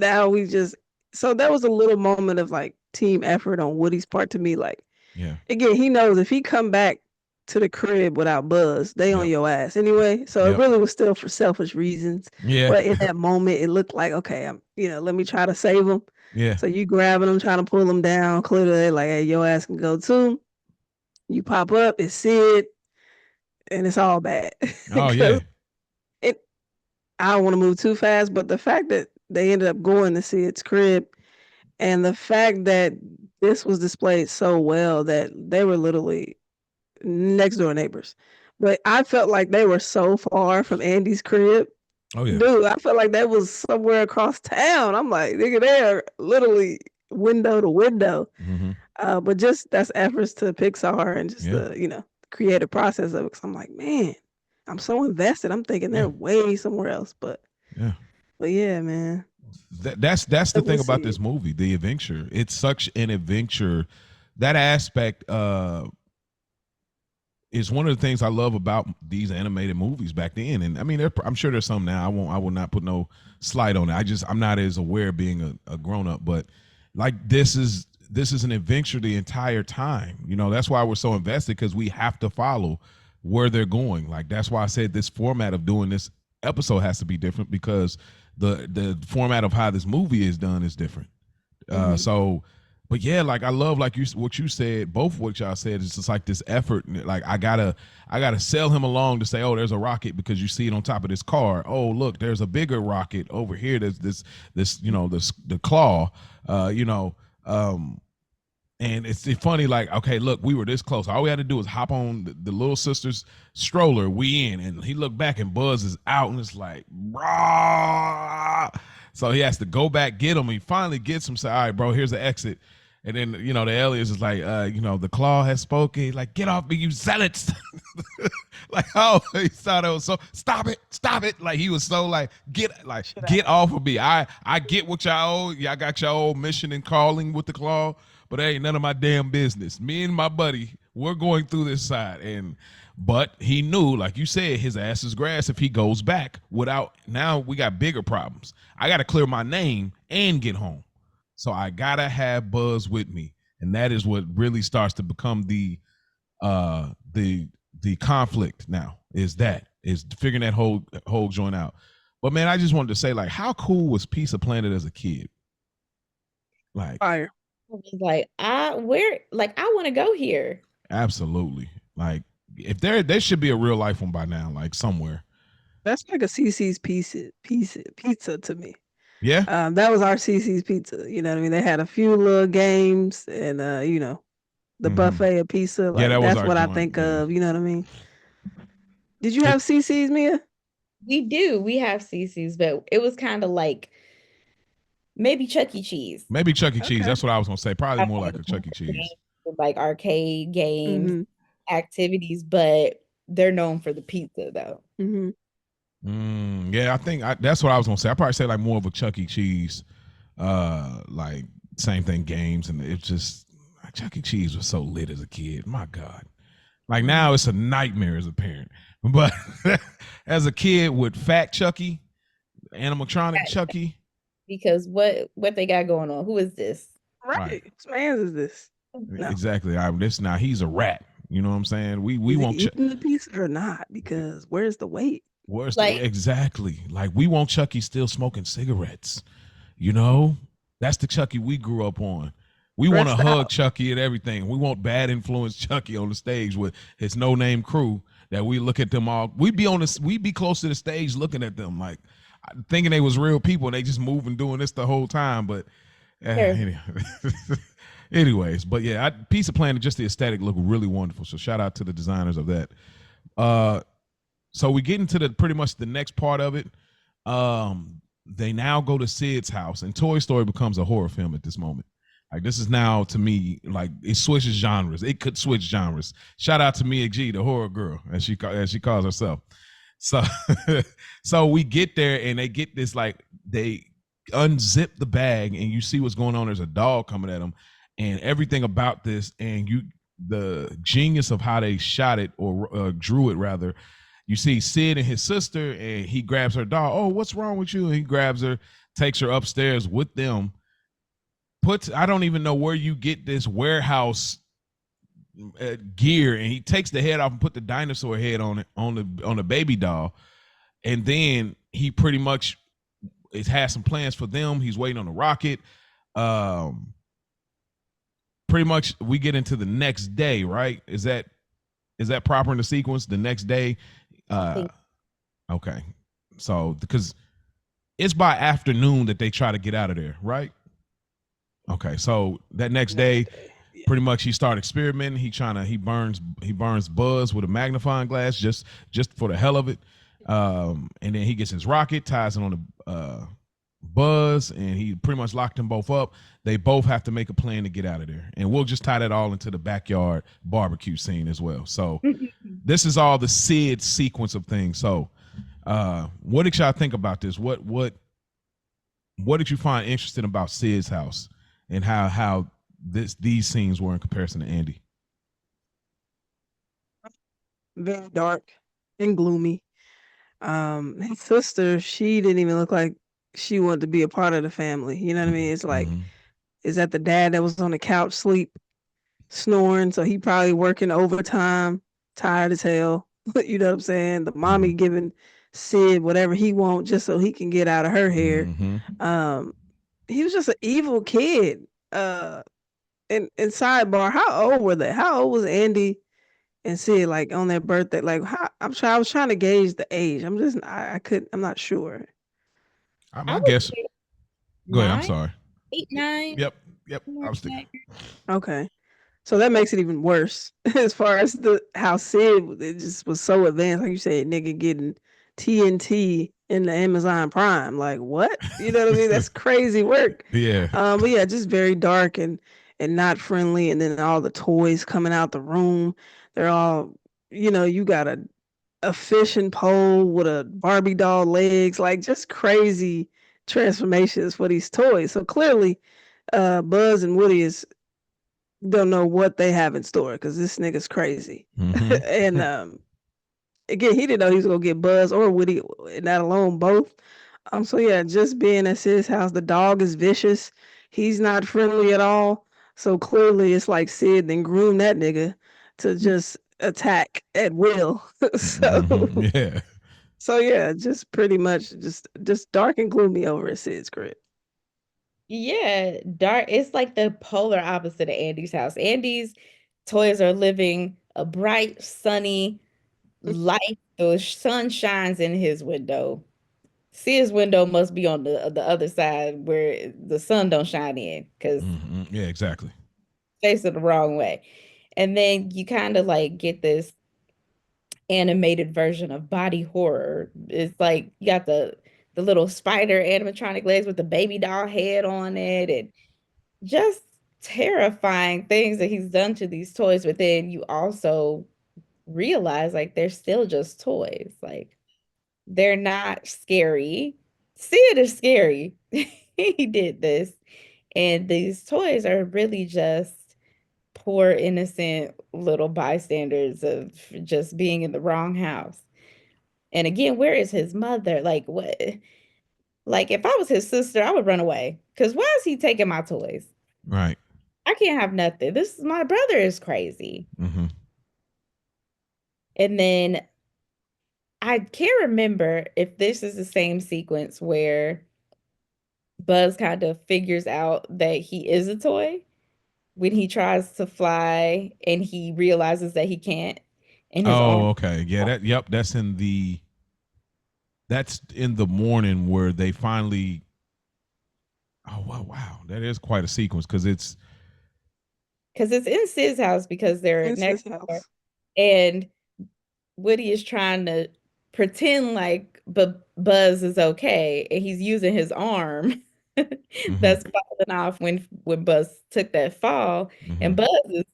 so that was a little moment of like team effort on Woody's part to me. Like, yeah, again, he knows if he come back to the crib without Buzz, they on your ass anyway. So it really was still for selfish reasons. Yeah. But in that moment, it looked like, okay, let me try to save him. Yeah. So you grabbing him, trying to pull him down. Clearly, they're like, hey, your ass can go too. You pop up, it's Sid, and it's all bad. Oh yeah. I don't want to move too fast, but the fact that they ended up going to Sid's crib, and the fact that this was displayed so well that they were literally next door neighbors. But I felt like they were so far from Andy's crib. Oh yeah. Dude, I felt like that was somewhere across town. I'm like, nigga, they're literally window to window. Mm-hmm. But just that's efforts to Pixar and just Yeah. the creative process of it. 'Cause I'm like, man, I'm so invested. I'm thinking Yeah. they're way somewhere else. But yeah, man. That's the thing about see this it. movie, the adventure. It's such an adventure. That aspect is one of the things I love about these animated movies back then. And I mean, I'm sure there's some now. I will not put no slight on it. I'm not as aware being a grown up, but like this is an adventure the entire time. You know, that's why we're so invested, because we have to follow where they're going. Like that's why I said this format of doing this episode has to be different, because the format of how this movie is done is different. So, but yeah, like I love, like what you said, both what y'all said, is just like this effort. Like I gotta sell him along to say, oh, there's a rocket because you see it on top of this car. Oh, look, there's a bigger rocket over here. There's this the claw, and it's funny, like, okay, look, we were this close. All we had to do was hop on the little sister's stroller. We in, and he looked back and Buzz is out, and it's like, rah! So he has to go back, get him. He finally gets him. Say, all right, bro, here's the exit. And then, the alias is like, the claw has spoken. He's like, get off me, you zealots. Like, oh, he thought it was so, stop it. Like, he was so like, get off of me. I get what y'all got your old mission and calling with the claw, but it ain't none of my damn business. Me and my buddy, we're going through this side. But he knew, like you said, his ass is grass if he goes back now we got bigger problems. I got to clear my name and get home. So I got to have Buzz with me. And that is what really starts to become the conflict now, is figuring that whole joint out. But man, I just wanted to say, like, how cool was Pizza Planet as a kid? Like, fire. I want to go here. Absolutely. Like, if there should be a real life one by now, like somewhere. That's like a CC's pizza to me. Yeah. That was our CC's pizza. You know what I mean? They had a few little games and the buffet of pizza. Like, that's what I think of. You know what I mean? Did you have CC's, Mia? We do. We have CC's, but it was kind of like maybe Chuck E. Cheese. Maybe Chuck E. Cheese. That's what I was gonna say. Probably more like a Chuck E. Cheese. Like arcade games, activities, but they're known for the pizza though. Yeah, I think that's what I was gonna say. I probably say like more of a Chuck E. Cheese, like same thing, games, and it's just Chuck E. Cheese was so lit as a kid. My God, like now it's a nightmare as a parent, but as a kid with Fat Chucky, animatronic Chucky. Because what they got going on? Who is this? Right. Whose man's is this? No. Exactly. Now he's a rat. You know what I'm saying? We won't eating the pizza or not, because where's the weight? Exactly. Like, we want Chucky still smoking cigarettes. You know, that's the Chucky we grew up on. We want to hug Chucky and everything. We want bad influence Chucky on the stage with his no-name crew that we look at them all. We'd be close to the stage looking at them like thinking they was real people and they just moving doing this the whole time. But anyways, but yeah, Pizza Planet, just the aesthetic looked really wonderful. So shout out to the designers of that. So we get into pretty much the next part of it. They now go to Sid's house, and Toy Story becomes a horror film at this moment. Like, this is now, to me, like, it switches genres. It could switch genres. Shout out to Mia G, the horror girl, as she calls herself. So, so we get there, and they get this, like, they unzip the bag, and you see what's going on. There's a dog coming at them, and everything about this, and the genius of how they shot it, or drew it rather. You see Sid and his sister, and he grabs her dog. Oh, what's wrong with you? And he grabs her, takes her upstairs with them. I don't even know where you get this warehouse gear, and he takes the head off and put the dinosaur head on it on the baby doll, and then he pretty much has some plans for them. He's waiting on the rocket. Pretty much, we get into the next day, right? Is that proper in the sequence? The next day. Okay, so because it's by afternoon that they try to get out of there, right? Okay, so that next day, pretty much he started experimenting. He burns Buzz with a magnifying glass just for the hell of it, and then he gets his rocket, ties it on Buzz, and he pretty much locked them both up. They both have to make a plan to get out of there, and we'll just tie that all into the backyard barbecue scene as well. So this is all the Sid sequence of things. So what did y'all think about this? What did you find interesting about Sid's house and how these scenes were in comparison to Andy? Very dark and gloomy. His sister, she didn't even look like she wanted to be a part of the family. You know what I mean? It's like, is that the dad that was on the couch snoring? So he probably working overtime, tired as hell. You know what I'm saying? The mommy giving Sid whatever he wants just so he can get out of her hair. He was just an evil kid. And sidebar, how old were they? How old was Andy and Sid, like, on their birthday? Like, I was trying to gauge the age. I'm not sure. I guess. Go ahead. I'm sorry. 8, 9. Yep. I was thinking. Okay. So that makes it even worse as far as how Sid, it just was so advanced. Like you said, nigga getting TNT in the Amazon Prime. Like, what? You know what I mean? That's crazy work. Yeah. But yeah, just very dark and not friendly. And then all the toys coming out the room. They're all, you got a fishing pole with a Barbie doll legs, like just crazy transformations for these toys. So clearly, Buzz and Woody don't know what they have in store because this nigga's crazy. And again, he didn't know he was gonna get Buzz or Woody, not alone both. So yeah, just being at Sid's house, the dog is vicious. He's not friendly at all. So clearly, it's like Sid then groomed that nigga to just attack at will. Yeah. So yeah, just pretty much just dark and gloomy over at Sid's crib. Yeah, dark. It's like the polar opposite of Andy's house. Andy's toys are living a bright, sunny life. The sun shines in his window. Sid's window must be on the other side where the sun don't shine in because yeah, exactly. facing the wrong way. And then you kind of like get this animated version of body horror. It's like you got the little spider animatronic legs with the baby doll head on it, and just terrifying things that he's done to these toys. But then you also realize like they're still just toys. Like they're not scary. Sid is scary. He did this. And these toys are really just poor, innocent little bystanders of just being in the wrong house. And again, where is his mother? Like, what? Like, if I was his sister, I would run away. Because why is he taking my toys? Right. I can't have nothing. My brother is crazy. And then I can't remember if this is the same sequence where Buzz kind of figures out that he is a toy when he tries to fly and he realizes that he can't. And his arm. Okay. Yeah, that's in the morning where they finally. Oh wow. That is quite a sequence because it's in Sid's house because they're next door. And Woody is trying to pretend like Buzz is okay, and he's using his arm that's falling off when Buzz took that fall. And Buzz is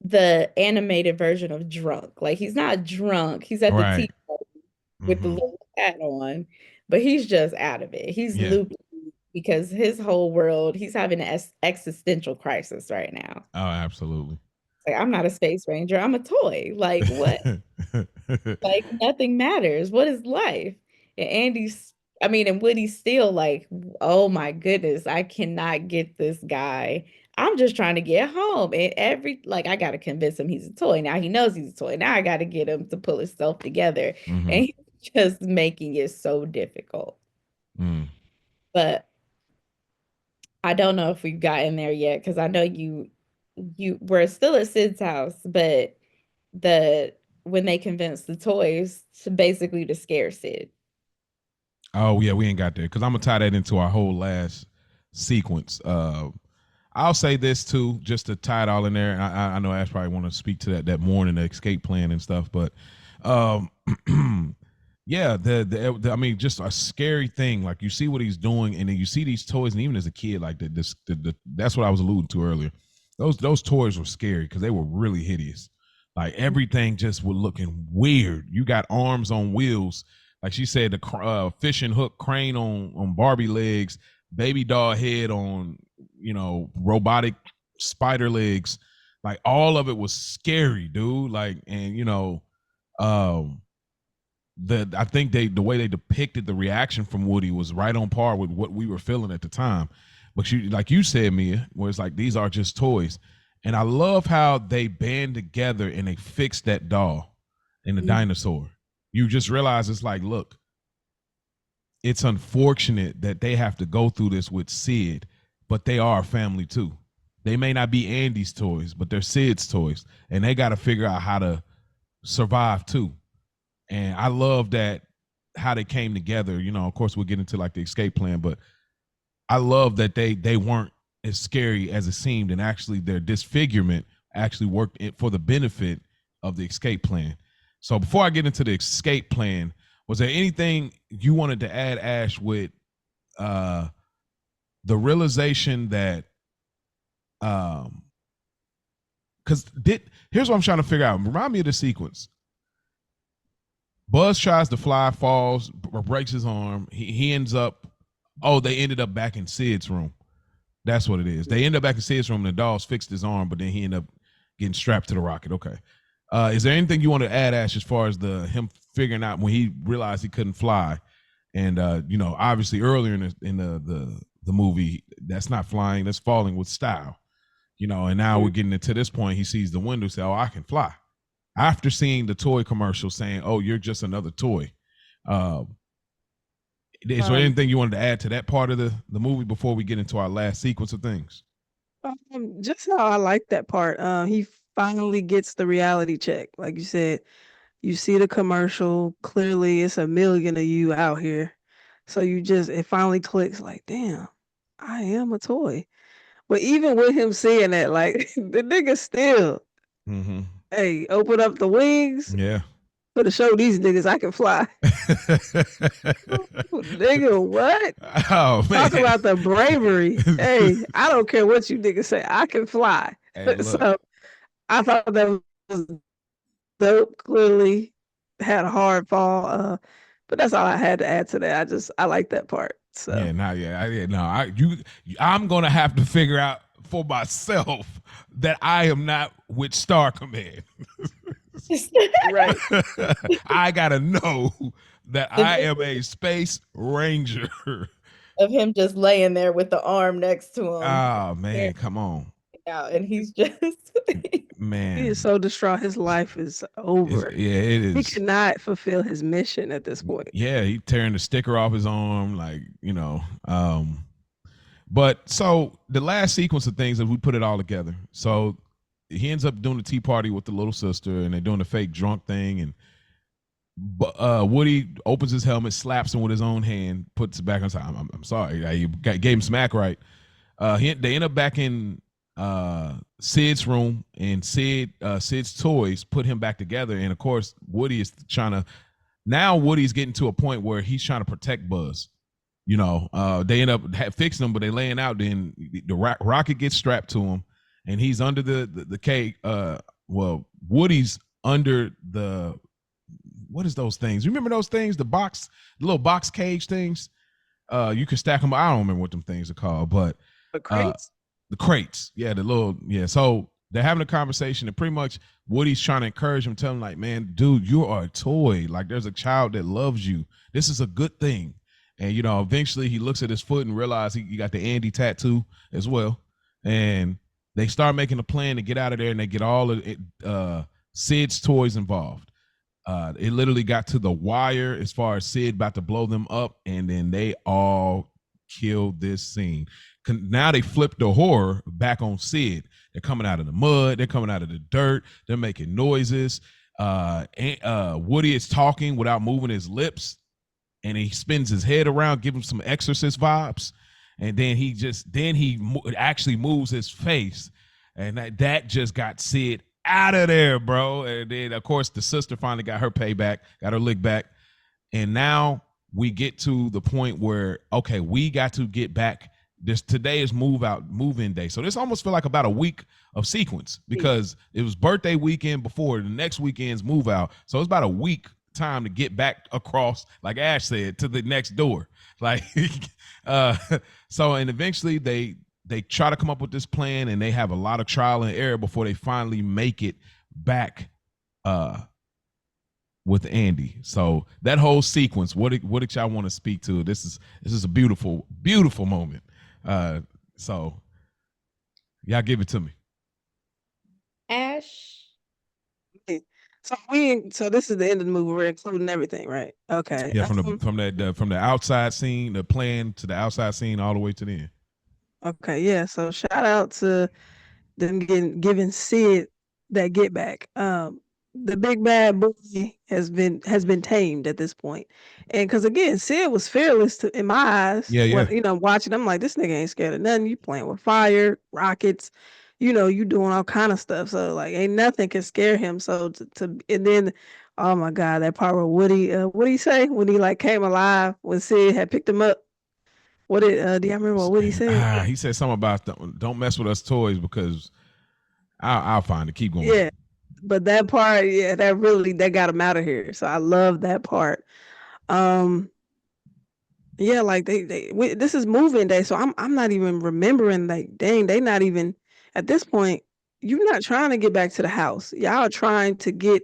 the animated version of drunk. Like he's not drunk. He's at the tea party with the little hat on, but he's just out of it. He's looped because his whole world, he's having an existential crisis right now. Oh, absolutely. Like, I'm not a space ranger. I'm a toy. Like, what? Like, nothing matters. What is life? And Woody's still like, oh my goodness, I cannot get this guy. I'm just trying to get home. And I got to convince him he's a toy. Now he knows he's a toy. Now I got to get him to pull himself together. And he's just making it so difficult. But I don't know if we've gotten there yet because I know we're still at Sid's house, but when they convinced the toys to scare Sid. Oh yeah, we ain't got there because I'm gonna tie that into our whole last sequence. I'll say this too, just to tie it all in there. I know Ash probably want to speak to that morning, the escape plan and stuff, but Yeah, I mean, just a scary thing. Like you see what he's doing, and then you see these toys, and even as a kid, like that's what I was alluding to earlier. Those toys were scary because they were really hideous. Like everything just was looking weird. You got arms on wheels, like she said, the fishing hook crane on Barbie legs, baby doll head on robotic spider legs. Like all of it was scary, dude. Like, and um I think the way they depicted the reaction from Woody was right on par with what we were feeling at the time. But like you said, Mia, where it's like these are just toys. And I love how they band together and they fix that doll and the dinosaur. You just realize it's like, look, it's unfortunate that they have to go through this with Sid, but they are a family too. They may not be Andy's toys, but they're Sid's toys, and they got to figure out how to survive too. And I love that how they came together. Of course, we'll get into like the escape plan, but I love that they weren't as scary as it seemed, and actually their disfigurement actually worked for the benefit of the escape plan. So before I get into the escape plan, was there anything you wanted to add, Ash, with the realization that because here's what I'm trying to figure out. Remind me of the sequence. Buzz tries to fly, falls, breaks his arm. He ends up, they ended up back in Sid's room. That's what it is. They end up back in Sid's room, and the dolls fixed his arm, but then he ended up getting strapped to the rocket. Okay. Is there anything you want to add, Ash, as far as him figuring out when he realized he couldn't fly? And obviously earlier in the movie, that's not flying, that's falling with style. And now we're getting into this point. He sees the window, say, "Oh, I can fly." After seeing the toy commercial saying, "Oh, you're just another toy." Is there anything you wanted to add to that part of the movie before we get into our last sequence of things? Just how I like that part. He finally gets the reality check. Like you said, you see the commercial. Clearly, it's a million of you out here. So it finally clicks like, damn, I am a toy. But even with him saying that, like, the nigga still, hey, open up the wings. Yeah. To show these niggas I can fly. Nigga, what? Oh, man. Talk about the bravery. Hey, I don't care what you niggas say. I can fly. Hey, so I thought that was dope. Clearly had a hard fall. But that's all I had to add to that. I like that part. So I'm gonna have to figure out for myself that I am not with Star Command. Right. I gotta know that I am a space ranger. Of him just laying there with the arm next to him. Oh man, come on. And he's just man. He is so distraught. His life is over. It is. He cannot fulfill his mission at this point. Yeah, he tearing the sticker off his arm, like, but so the last sequence of things, if we put it all together, so he ends up doing the tea party with the little sister, and they're doing the fake drunk thing, and Woody opens his helmet, slaps him with his own hand, puts it back on. I'm sorry, you gave him smack right. They end up back in Sid's room, and Sid's toys put him back together, and of course Woody is Woody's getting to a point where he's trying to protect Buzz. They end up fixing him, but they laying out. Then the rocket gets strapped to him, and he's under the cage. Woody's under the, what is those things? You remember those things? The little box cage things. You can stack them. I don't remember what them things are called, but the crates. The crates. Yeah, So they're having a conversation, and pretty much Woody's trying to encourage him, tell him like, "Man, dude, you are a toy. Like, there's a child that loves you. This is a good thing." And eventually he looks at his foot and realizes he got the Andy tattoo as well, and they start making a plan to get out of there, and they get all of it, Sid's toys involved. It literally got to the wire as far as Sid about to blow them up, and then they all killed this scene. Now they flipped the horror back on Sid. They're coming out of the mud. They're coming out of the dirt. They're making noises. Woody is talking without moving his lips, and he spins his head around, give him some Exorcist vibes. And then he actually moves his face, and that just got Sid out of there, bro. And then of course the sister finally got her payback, got her lick back, And now we get to the point where, okay, we got to get back. Today is move in day. So this almost feel like about a week of sequence, because it was birthday weekend before, the next weekend's move out. So it's about a week time to get back across, like Ash said, to the next door. Like, so, and eventually they try to come up with this plan, and they have a lot of trial and error before they finally make it back with Andy. So that whole sequence, what did y'all want to speak to? This is a beautiful, beautiful moment. So y'all give it to me. Ash. So this is the end of the movie. We're including everything, right? Okay. Yeah, from the outside scene, the plan to the outside scene, all the way to the end. Okay, yeah. So shout out to them giving Sid that get back. The big bad bully has been tamed at this point. And because again, Sid was fearless in my eyes. Yeah. Watching, I'm like, this nigga ain't scared of nothing. You playing with fire, rockets, you doing all kind of stuff. So like, ain't nothing can scare him. So and then, oh my God, that part where Woody, what did he say when he like came alive when Sid had picked him up? What did do you remember what he said? He said something about don't mess with us toys, because I'll find it. Keep going. Yeah, but that part, yeah, that got him out of here. So I love that part. Yeah, like this is moving day, so I'm not even remembering. Like, dang, they not even at this point. You're not trying to get back to the house. Y'all are trying to get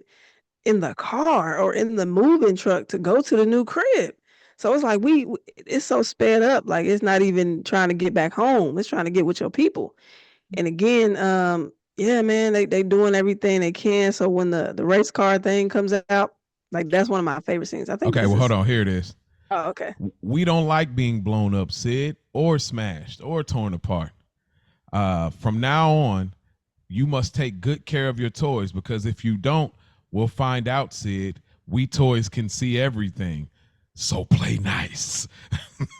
in the car or in the moving truck to go to the new crib. So it's like it's so sped up. Like, it's not even trying to get back home. It's trying to get with your people. And again, yeah, man, they doing everything they can. So when the race car thing comes out, like, that's one of my favorite scenes. I think. Okay, well, hold on. Here it is. Oh, okay. We don't like being blown up, Sid, or smashed, or torn apart. From now on, you must take good care of your toys, because if you don't, we'll find out, Sid. We toys can see everything. So play nice.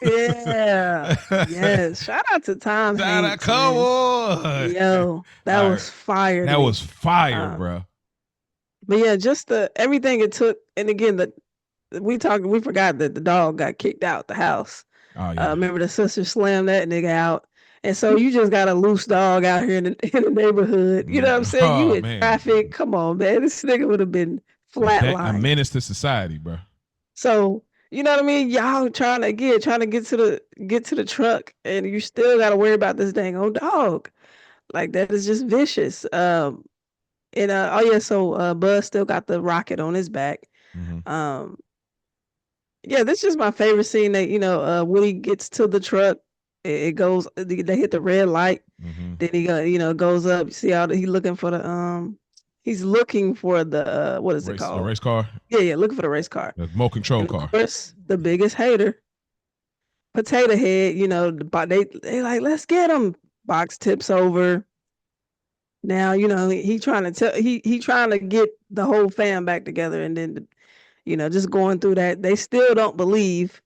Yeah. Yes. Shout out to Tom Hanks. Come on. Yo, that was fire. That was fire, bro. But yeah, just everything it took. And again, we forgot that the dog got kicked out the house. Oh, yeah. Remember the sister slammed that nigga out. And so you just got a loose dog out here in the neighborhood. You know what I'm saying? You in traffic. Come on, man. This nigga would have been flatlined. A menace to society, bro. So, you know what I mean? Y'all trying to get to the truck, and you still got to worry about this dang old dog. Like, that is just vicious. So Buzz still got the rocket on his back. Mm-hmm. Yeah, this is just my favorite scene. That Woody gets to the truck, it goes. They hit the red light. Mm-hmm. Then he goes up. You see how he's looking for the He's looking for the what is it called? The race car. Yeah, looking for the race car. The remote control car. Of course, the biggest hater, Potato Head. They like, let's get him. Box tips over. Now he trying to get the whole fam back together, and then just going through that, they still don't believe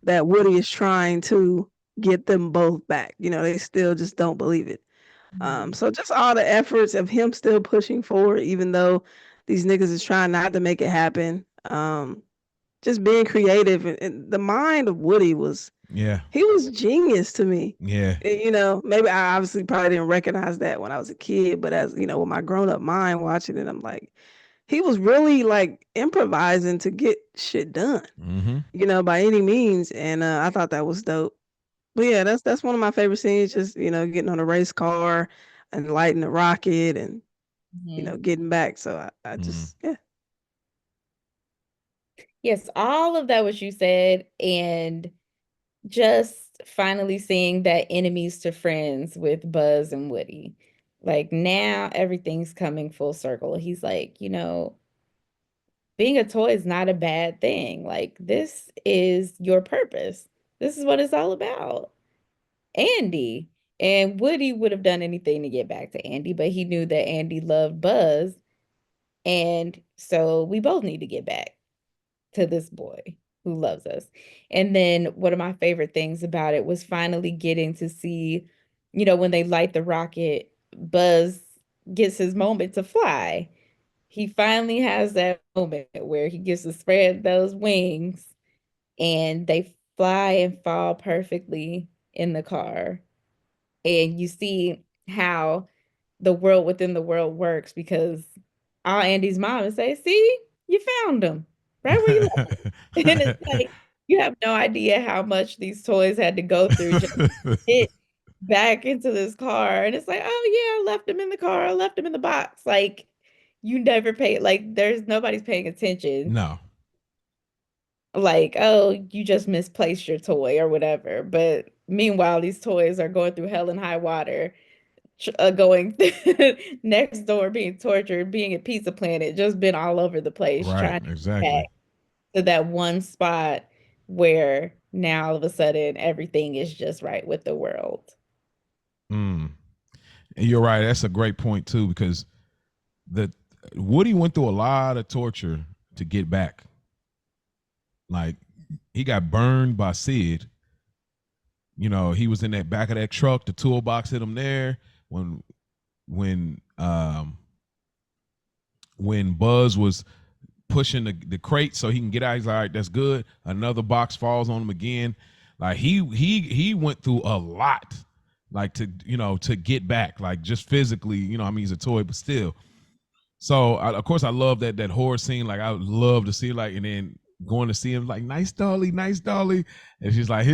that Woody is trying to get them both back. They still just don't believe it. So just all the efforts of him still pushing forward, even though these niggas is trying not to make it happen. Just being creative, and the mind of Woody was, he was genius to me. Yeah. And, maybe I obviously probably didn't recognize that when I was a kid, but as with my grown up mind watching it, I'm like, he was really like improvising to get shit done, by any means. And I thought that was dope. But yeah, that's one of my favorite scenes. Just getting on a race car and lighting the rocket, and getting back. So I just Yes, all of that what you said, and just finally seeing that enemies to friends with Buzz and Woody. Like, now everything's coming full circle. He's like, being a toy is not a bad thing. Like, this is your purpose. This is what it's all about. Andy. And Woody would have done anything to get back to Andy, but he knew that Andy loved Buzz. And so we both need to get back to this boy who loves us. And then one of my favorite things about it was finally getting to see, when they light the rocket, Buzz gets his moment to fly. he finally has that moment where he gets to spread those wings and they fly and fall perfectly in the car. And you see how the world within the world works because all Andy's mom would say, see, you found them right where you left them. And it's like, you have no idea how much these toys had to go through just to get back into this car. And it's like, oh yeah, I left them in the car. I left them in the box. Like, you never pay, like, there's nobody's paying attention. No. Like, oh, you just misplaced your toy or whatever. But meanwhile, these toys are going through hell and high water, going next door, being tortured, being at Pizza Planet, just been all over the place, Right, trying to get exactly. back to that one spot where now all of a sudden everything is just right with the world. And you're right. That's a great point too, because Woody went through a lot of torture to get back. Like, he got burned by Sid. You know, he was in that back of that truck. The toolbox hit him there. When Buzz was pushing the crate so he can get out, he's like, all right, that's good. Another box falls on him again. Like, he went through a lot, like, to get back, like, just physically, I mean, he's a toy, but still. So of course I love that horror scene. Like, I would love to see, like, and then going to see him like, nice dolly, and she's like,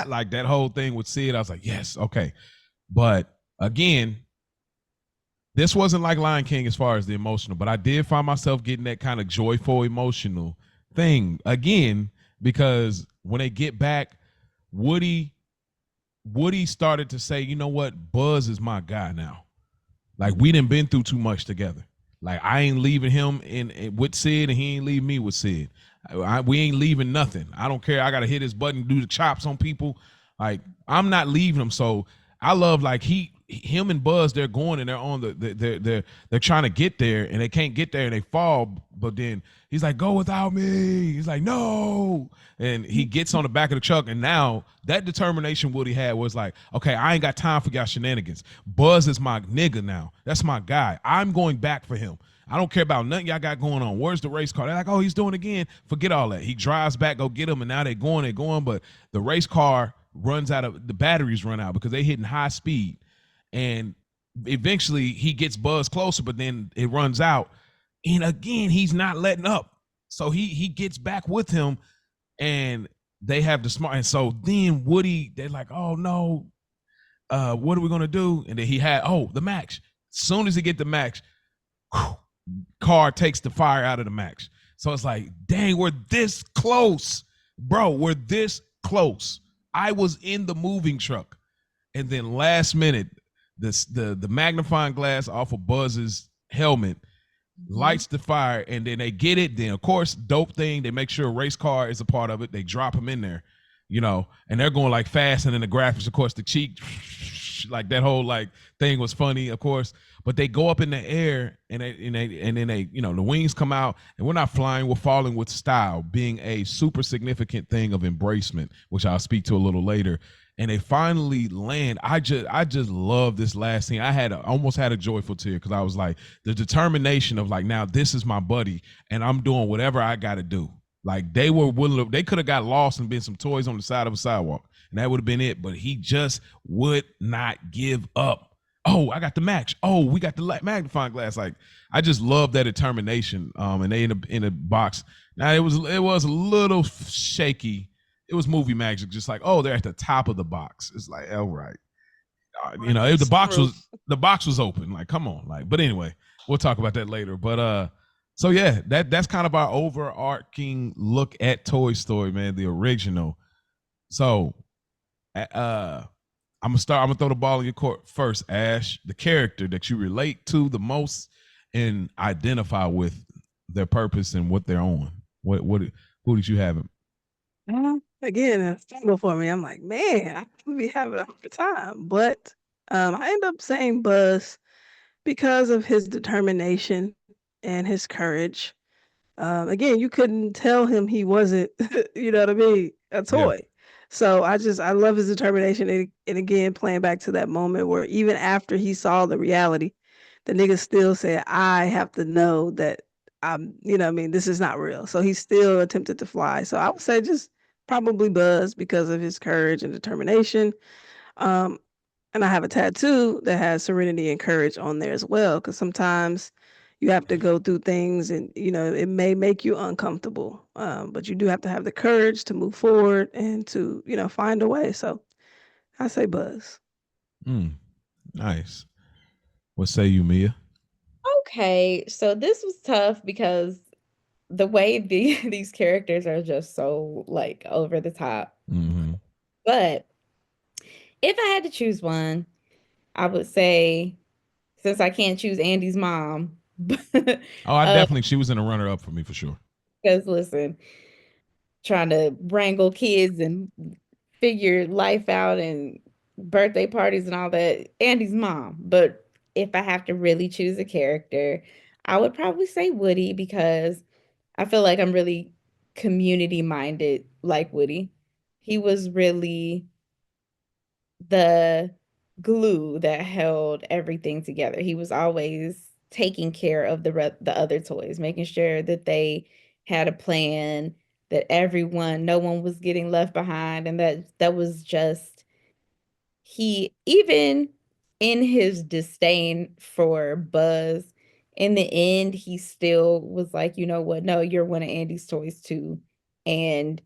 like that whole thing with Sid. I was like, yes, okay. But again, this wasn't like Lion King as far as the emotional, but I did find myself getting that kind of joyful, emotional thing again, because when they get back, Woody started to say, you know what, Buzz is my guy now. Like, we done been through too much together. Like, I ain't leaving him in with Sid, and he ain't leaving me with Sid. We ain't leaving nothing. I don't care. I got to hit his button, do the chops on people. Like, I'm not leaving him. So I love, like, him and Buzz, they're going and they're on they're trying to get there and they can't get there and they fall. But then he's like, go without me. He's like, no. And he gets on the back of the truck. And now that determination Woody had was like, okay, I ain't got time for y'all shenanigans. Buzz is my nigga now. That's my guy. I'm going back for him. I don't care about nothing y'all got going on. Where's the race car? They're like, oh, he's doing it again. Forget all that. He drives back, go get him, and now they're going. But the race car runs out of, the batteries run out because they hitting high speed. And eventually he gets Buzz closer, but then it runs out. And again, he's not letting up. So he gets back with him, and they have the smart. And so then Woody, they're like, oh no, what are we gonna do? And then he had, the Max. As soon as he get the Max, car takes the fire out of the Max. So it's like, dang, we're this close, bro. We're this close. I was in the moving truck, and then last minute, the magnifying glass off of Buzz's helmet lights the fire, and then they get it. Then of course, dope thing, they make sure a race car is a part of it. They drop him in there, and they're going like fast, and then the graphics, of course, the cheek, like that whole like thing was funny, of course. But they go up in the air, and then they the wings come out, and we're not flying, we're falling with style, being a super significant thing of embracement, which I'll speak to a little later. And they finally land. I just love this last scene. I almost had a joyful tear because I was like, the determination of like, now this is my buddy, and I'm doing whatever I got to do. Like, they were willing. They could have got lost and been some toys on the side of a sidewalk, and that would have been it. But he just would not give up. Oh, I got the Max. Oh, we got the magnifying glass. Like, I just love that determination. And they in a box. Now it was a little shaky. It was movie magic, just like, oh, they're at the top of the box. It's like, all right, if the box was open, like, come on, like. But anyway, we'll talk about that later. But so yeah, that's kind of our overarching look at Toy Story, man, the original. So, I'm gonna throw the ball in your court first, Ash. The character that you relate to the most and identify with their purpose and what they're on. Who did you have him? Again, a struggle for me. I'm like, man, I could be having a hard time. But I end up saying Buzz because of his determination and his courage. Again, you couldn't tell him he wasn't, you know what I mean, a toy. Yeah. So I love his determination. And again, playing back to that moment where even after he saw the reality the nigga still said, I have to know that you know what I mean, this is not real. So he still attempted to fly. So I would say just probably Buzz because of his courage and determination. And I have a tattoo that has serenity and courage on there as well, because sometimes you have to go through things and, you know, it may make you uncomfortable. But you do have to have the courage to move forward and to, you know, find a way. So I say Buzz. Nice. What say you, Mia? Okay, so this was tough because the way these characters are just so like over the top. But if I had to choose one, I would say, since I can't choose Andy's mom. Oh, I definitely, she was in a runner up for me for sure. Because listen, trying to wrangle kids and figure life out and birthday parties and all that, Andy's mom. But if I have to really choose a character, I would probably say Woody, because I feel like I'm really community minded like Woody. He was really the glue that held everything together. He was always taking care of the other toys, making sure that they had a plan, that no one was getting left behind, and that was just he, even in his disdain for Buzz, in the end, he still was like, you know what? No, you're one of Andy's toys too. And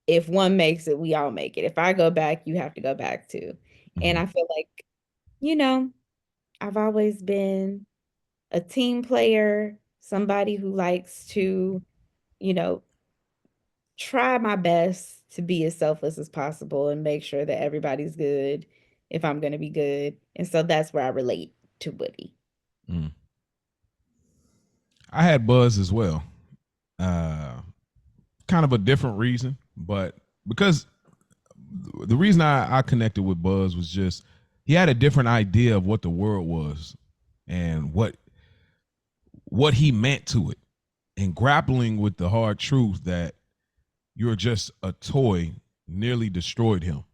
if one makes it, we all make it. If I go back, you have to go back too. And I feel like, you know, I've always been a team player, somebody who likes to, you know, try my best to be as selfless as possible and make sure that everybody's good if I'm going to be good. And so that's where I relate to Woody. I had Buzz as well. Kind of a different reason, but because the reason I connected with Buzz was just he had a different idea of what the world was and what he meant to it, and grappling with the hard truth that you're just a toy nearly destroyed him.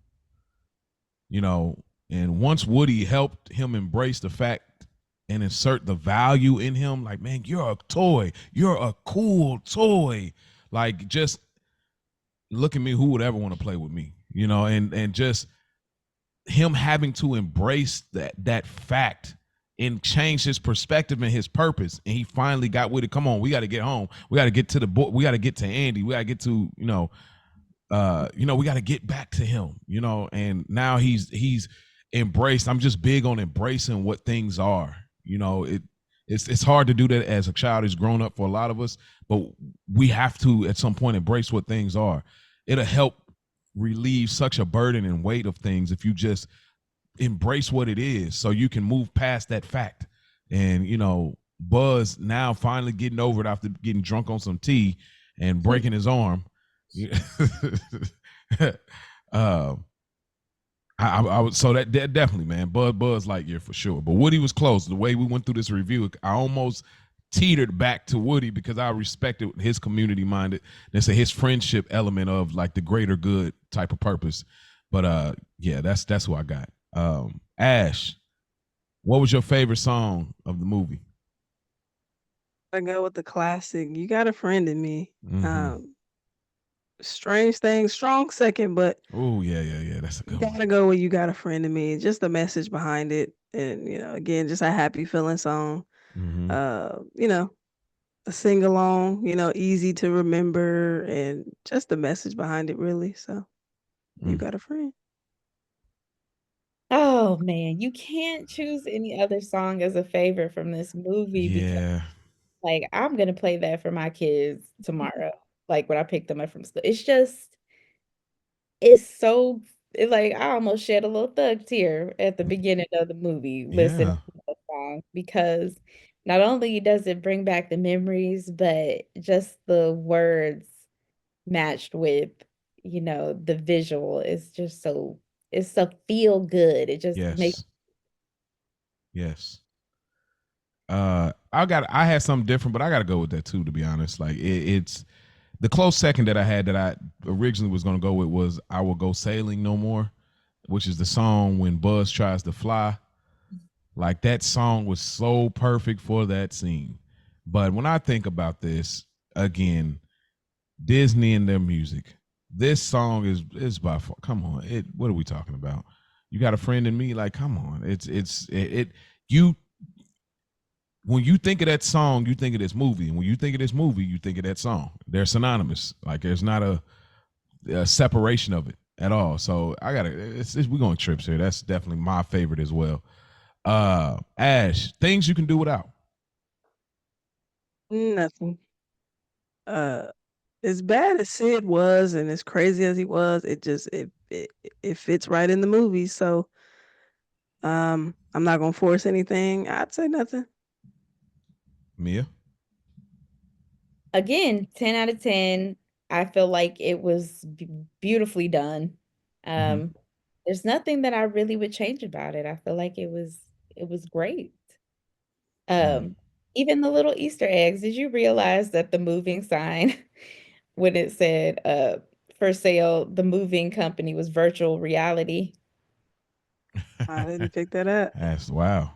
You know, and once Woody helped him embrace the fact and insert the value in him, like, man, you're a toy, you're a cool toy. Like, just look at me, who would ever want to play with me? You know, and just him having to embrace that fact and change his perspective and his purpose. And he finally got with it. Come on, we got to get home. We got to get to the boy. We got to get to Andy. We got to get to, we got to get back to him, and now he's embraced. I'm just big on embracing what things are. It's hard to do that as a child who's grown up for a lot of us, but we have to at some point embrace what things are. It'll help relieve such a burden and weight of things if you just embrace what it is, so you can move past that fact. And Buzz now finally getting over it after getting drunk on some tea and breaking his arm. I would, so that definitely, man, Buzz Lightyear for sure. But Woody was close. The way we went through this review, I almost teetered back to Woody because I respected his community minded. There's his friendship element of like the greater good type of purpose. But yeah, that's who I got. Ash, what was your favorite song of the movie? I go with the classic. You Got a Friend in Me. Strange Thing, strong second, but oh yeah, that's a good one. Gotta go with You Got a Friend in Me. Just the message behind it, and again, just a happy feeling song. A sing along, easy to remember, and just the message behind it, really. So, You Got a Friend. Oh man, you can't choose any other song as a favorite from this movie because, like, I'm gonna play that for my kids tomorrow. Like when I pick them up from school, it's so like I almost shed a little thug tear at the beginning of the movie listening to the song, because not only does it bring back the memories, but just the words matched with the visual is just so, it's so feel good. It just makes I had something different, but I gotta go with that too, to be honest. Like it's the close second that I had that I originally was gonna go with was I Will Go Sailing No More, which is the song when Buzz tries to fly. Like that song was so perfect for that scene. But when I think about this again, Disney and their music, this song is by far. Come on, what are we talking about? You got a friend in me? Like, come on, you. When you think of that song, you think of this movie, and when you think of this movie, you think of that song. They're synonymous. Like, there's not a separation of it at all. So we're going trips here. That's definitely my favorite as well. Ash, things you can do without. Nothing. As bad as Sid was and as crazy as he was, it fits right in the movie. So I'm not gonna force anything. I'd say nothing. Mia? Again, 10 out of 10. I feel like it was beautifully done. There's nothing that I really would change about it. I feel like it was great. Even the little Easter eggs. Did you realize that the moving sign when it said for sale, the moving company was Virtual Reality? I didn't pick that up. That's wow.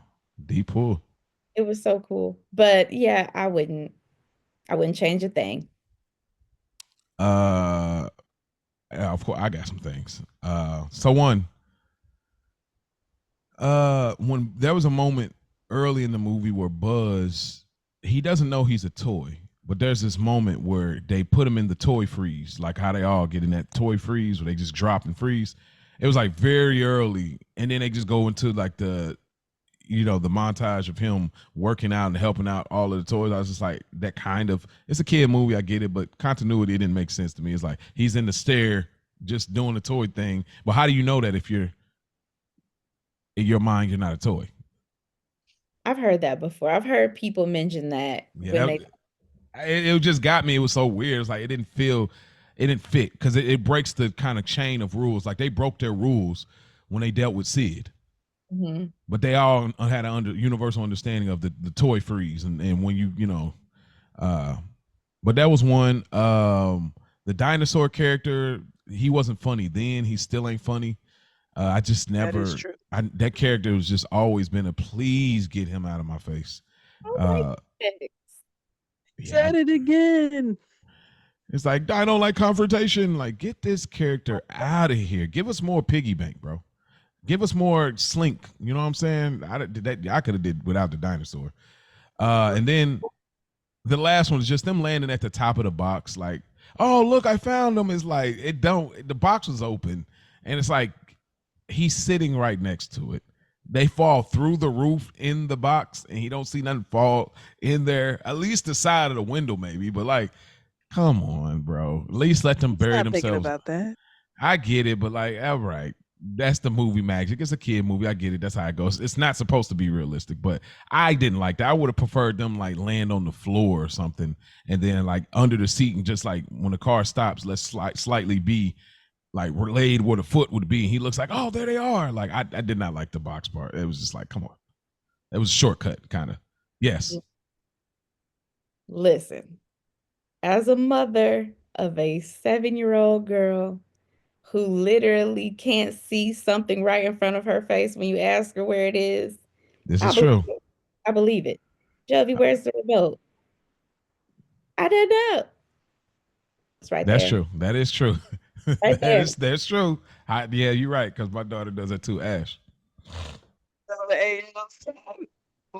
Deep pull. It was so cool. But yeah, I wouldn't change a thing. Of course I got some things. So one, when there was a moment early in the movie where Buzz, he doesn't know he's a toy, but there's this moment where they put him in the toy freeze, like how they all get in that toy freeze where they just drop and freeze. It was like very early, and then they just go into like the montage of him working out and helping out all of the toys. I was just like, that kind of, it's a kid movie, I get it, but continuity, it didn't make sense to me. It's like he's in the stair just doing the toy thing. But how do you know that if you're in your mind, you're not a toy? I've heard that before. I've heard people mention that it just got me. It was so weird. It's like it didn't fit because it breaks the kind of chain of rules. Like they broke their rules when they dealt with Sid. But they all had an universal understanding of the toy freeze and when but that was one. The dinosaur character, he wasn't funny then. He still ain't funny. I just never. That is true. That character has just always been a please get him out of my face. Said it again. It's like I don't like confrontation. Like get this character out of here. Give us more piggy bank, bro. Give us more Slink. You know what I'm saying? I could have did without the dinosaur. And then the last one is just them landing at the top of the box. Like, oh look, I found them. It's like the box was open, and it's like he's sitting right next to it. They fall through the roof in the box, and he don't see nothing fall in there. At least the side of the window, maybe. But like, come on, bro. At least let them bury themselves. Thinking about that. I get it, but like, all right. That's the movie magic. It's a kid movie. I get it. That's how it goes. It's not supposed to be realistic, but I didn't like that. I would have preferred them like land on the floor or something, and then like under the seat, and just like when the car stops, let's slightly be like laid where the foot would be. And he looks like, oh, there they are. Like I did not like the box part. It was just like, come on. It was a shortcut, kind of. Yes. Listen, as a mother of a 7-year-old girl who literally can't see something right in front of her face when you ask her where it is. This is true. I believe it. Jovi, where's the remote? I don't know. It's right there. That's true. That is true. Right there. That's true. Yeah, you're right, because my daughter does that too, Ash.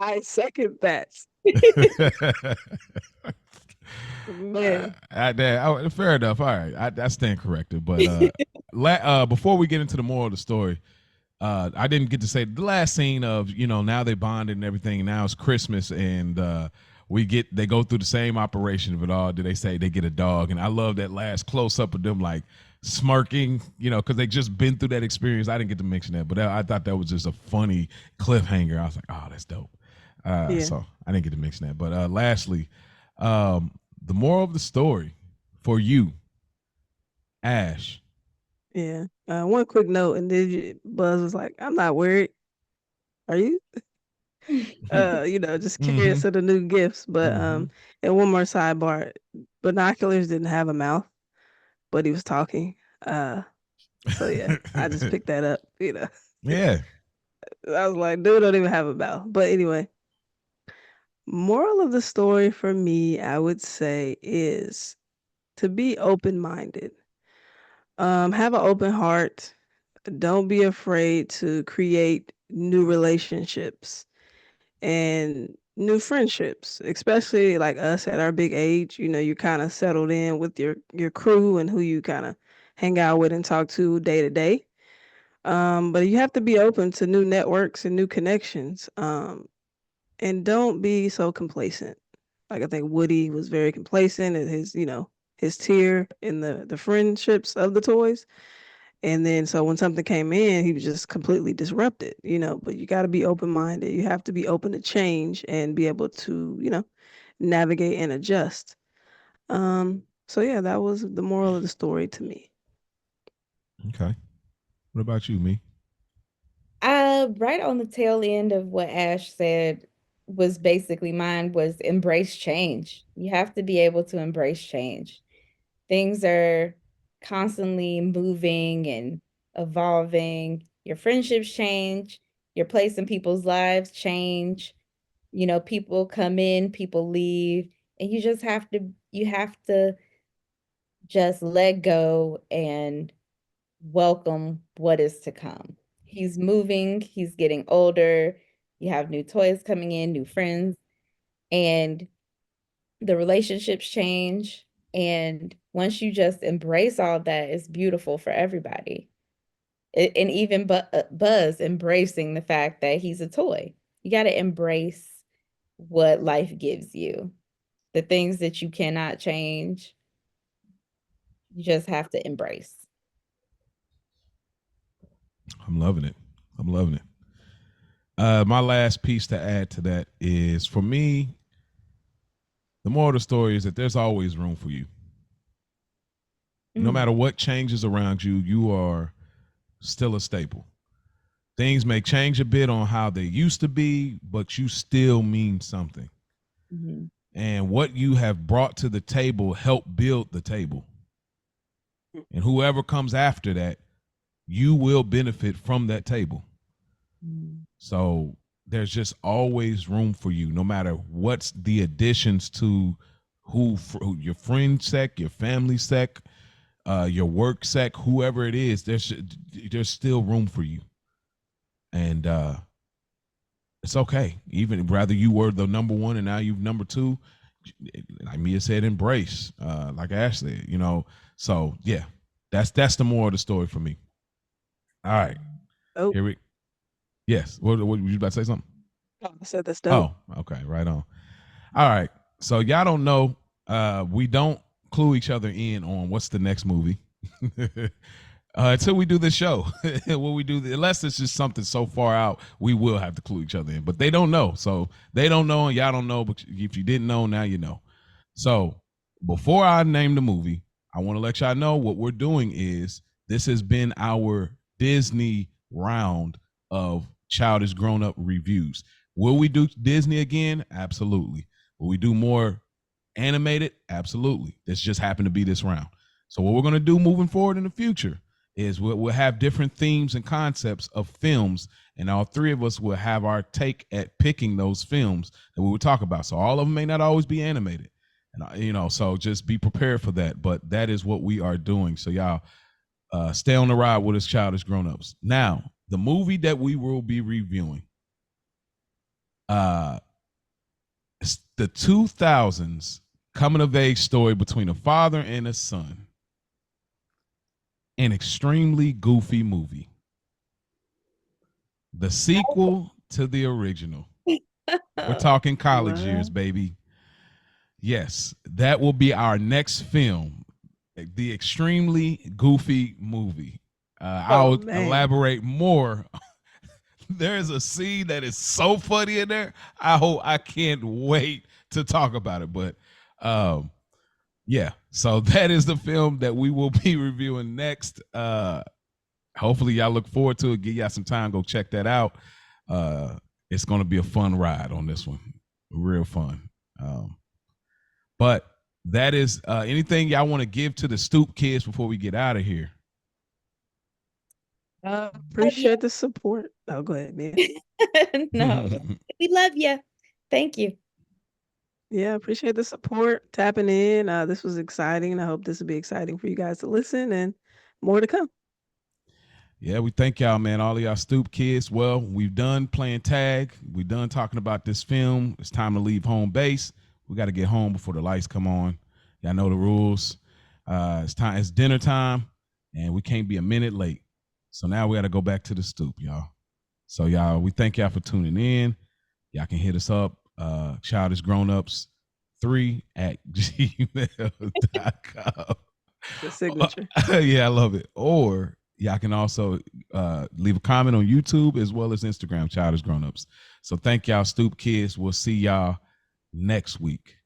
I second that. Man. Fair enough. All right. I stand corrected. But before we get into the moral of the story, I didn't get to say the last scene of, now they bonded and everything. And now it's Christmas and they go through the same operation of it all. Did they say they get a dog? And I love that last close up of them like smirking, because they just been through that experience. I didn't get to mention that, but I thought that was just a funny cliffhanger. I was like, oh, that's dope. So I didn't get to mention that. But lastly, the moral of the story for you, Ash. Yeah. One quick note, and then Buzz was like, I'm not worried. Are you? Just curious of the new gifts. But and one more sidebar, Binoculars didn't have a mouth, but he was talking. So yeah, I just picked that up, Yeah. I was like, dude, don't even have a mouth. But anyway, moral of the story for me, I would say, is to be open-minded. Have an open heart. Don't be afraid to create new relationships and new friendships, especially like us at our big age. You know, you're kind of settled in with your crew and who you kind of hang out with and talk to day to day. But you have to be open to new networks and new connections. And don't be so complacent. Like I think Woody was very complacent in his, his tier in the friendships of the toys. And then so when something came in, he was just completely disrupted, but you got to be open-minded. You have to be open to change and be able to, navigate and adjust. So yeah, that was the moral of the story to me. Okay. What about you, me? Right on the tail end of what Ash said was basically mine was embrace change. You have to be able to embrace change. Things are constantly moving and evolving. Your friendships change, your place in people's lives change. You know, people come in, people leave, and you have to just let go and welcome what is to come. He's moving, he's getting older, you have new toys coming in, new friends, and the relationships change. And once you just embrace all that, it's beautiful for everybody. And even Buzz embracing the fact that he's a toy. You got to embrace what life gives you. The things that you cannot change, you just have to embrace. I'm loving it. I'm loving it. My last piece to add to that is for me, the moral of the story is that there's always room for you. No matter what changes around you, you are still a staple. Things may change a bit on how they used to be, but you still mean something. Mm-hmm. And what you have brought to the table helped build the table. And whoever comes after that, you will benefit from that table. Mm-hmm. So there's just always room for you, no matter what's the additions to who your friend sec, your family sec, your work sec, whoever it is, there's still room for you. And it's okay. Even rather you were the number one and now you're number two, like Mia said, embrace, like Ash said, So yeah, that's the moral of the story for me. All right. Oh. Here we. Yes. What were you about to say something? Oh, I said that's dope. Oh, okay. Right on. All right. So y'all don't know. We don't clue each other in on what's the next movie until we do the show. When we do, unless it's just something so far out, we will have to clue each other in. But they don't know, so they don't know, and y'all don't know. But if you didn't know, now you know. So before I name the movie, I want to let y'all know what we're doing is this has been our Disney round of Childish Grown Up reviews. Will we do Disney again? Absolutely. Will we do more animated? Absolutely. This just happened to be this round. So what we're going to do moving forward in the future is we'll have different themes and concepts of films, and all three of us will have our take at picking those films that we will talk about. So all of them may not always be animated, and so just be prepared for that. But that is what we are doing. So y'all stay on the ride with us, Childish Grown-Ups. Now, the movie that we will be reviewing, it's the 2000s coming of age story between a father and a son. An extremely goofy movie. The sequel to the original. We're talking college years, baby. Yes, that will be our next film, the extremely goofy movie. I'll elaborate more. There's a scene that is so funny in there. I can't wait to talk about it. But yeah, so that is the film that we will be reviewing next. Hopefully y'all look forward to it. Give y'all some time, go check that out. It's going to be a fun ride on this one, real fun. But that is anything y'all want to give to the Stoop kids before we get out of here. Appreciate the support. Oh, go ahead, man. No, we love you. Thank you. Yeah, appreciate the support, tapping in. This was exciting. I hope this will be exciting for you guys to listen and more to come. Yeah, we thank y'all, man. All of y'all Stoop kids. Well, we've done playing tag. We've done talking about this film. It's time to leave home base. We got to get home before the lights come on. Y'all know the rules. It's time. It's dinner time, and we can't be a minute late. So now we got to go back to the stoop, y'all. So y'all, we thank y'all for tuning in. Y'all can hit us up, childishgrownups3@gmail.com. The signature. Yeah, I love it. Or y'all can also leave a comment on YouTube as well as Instagram, Childish Grownups. So thank y'all, Stoop kids. We'll see y'all next week.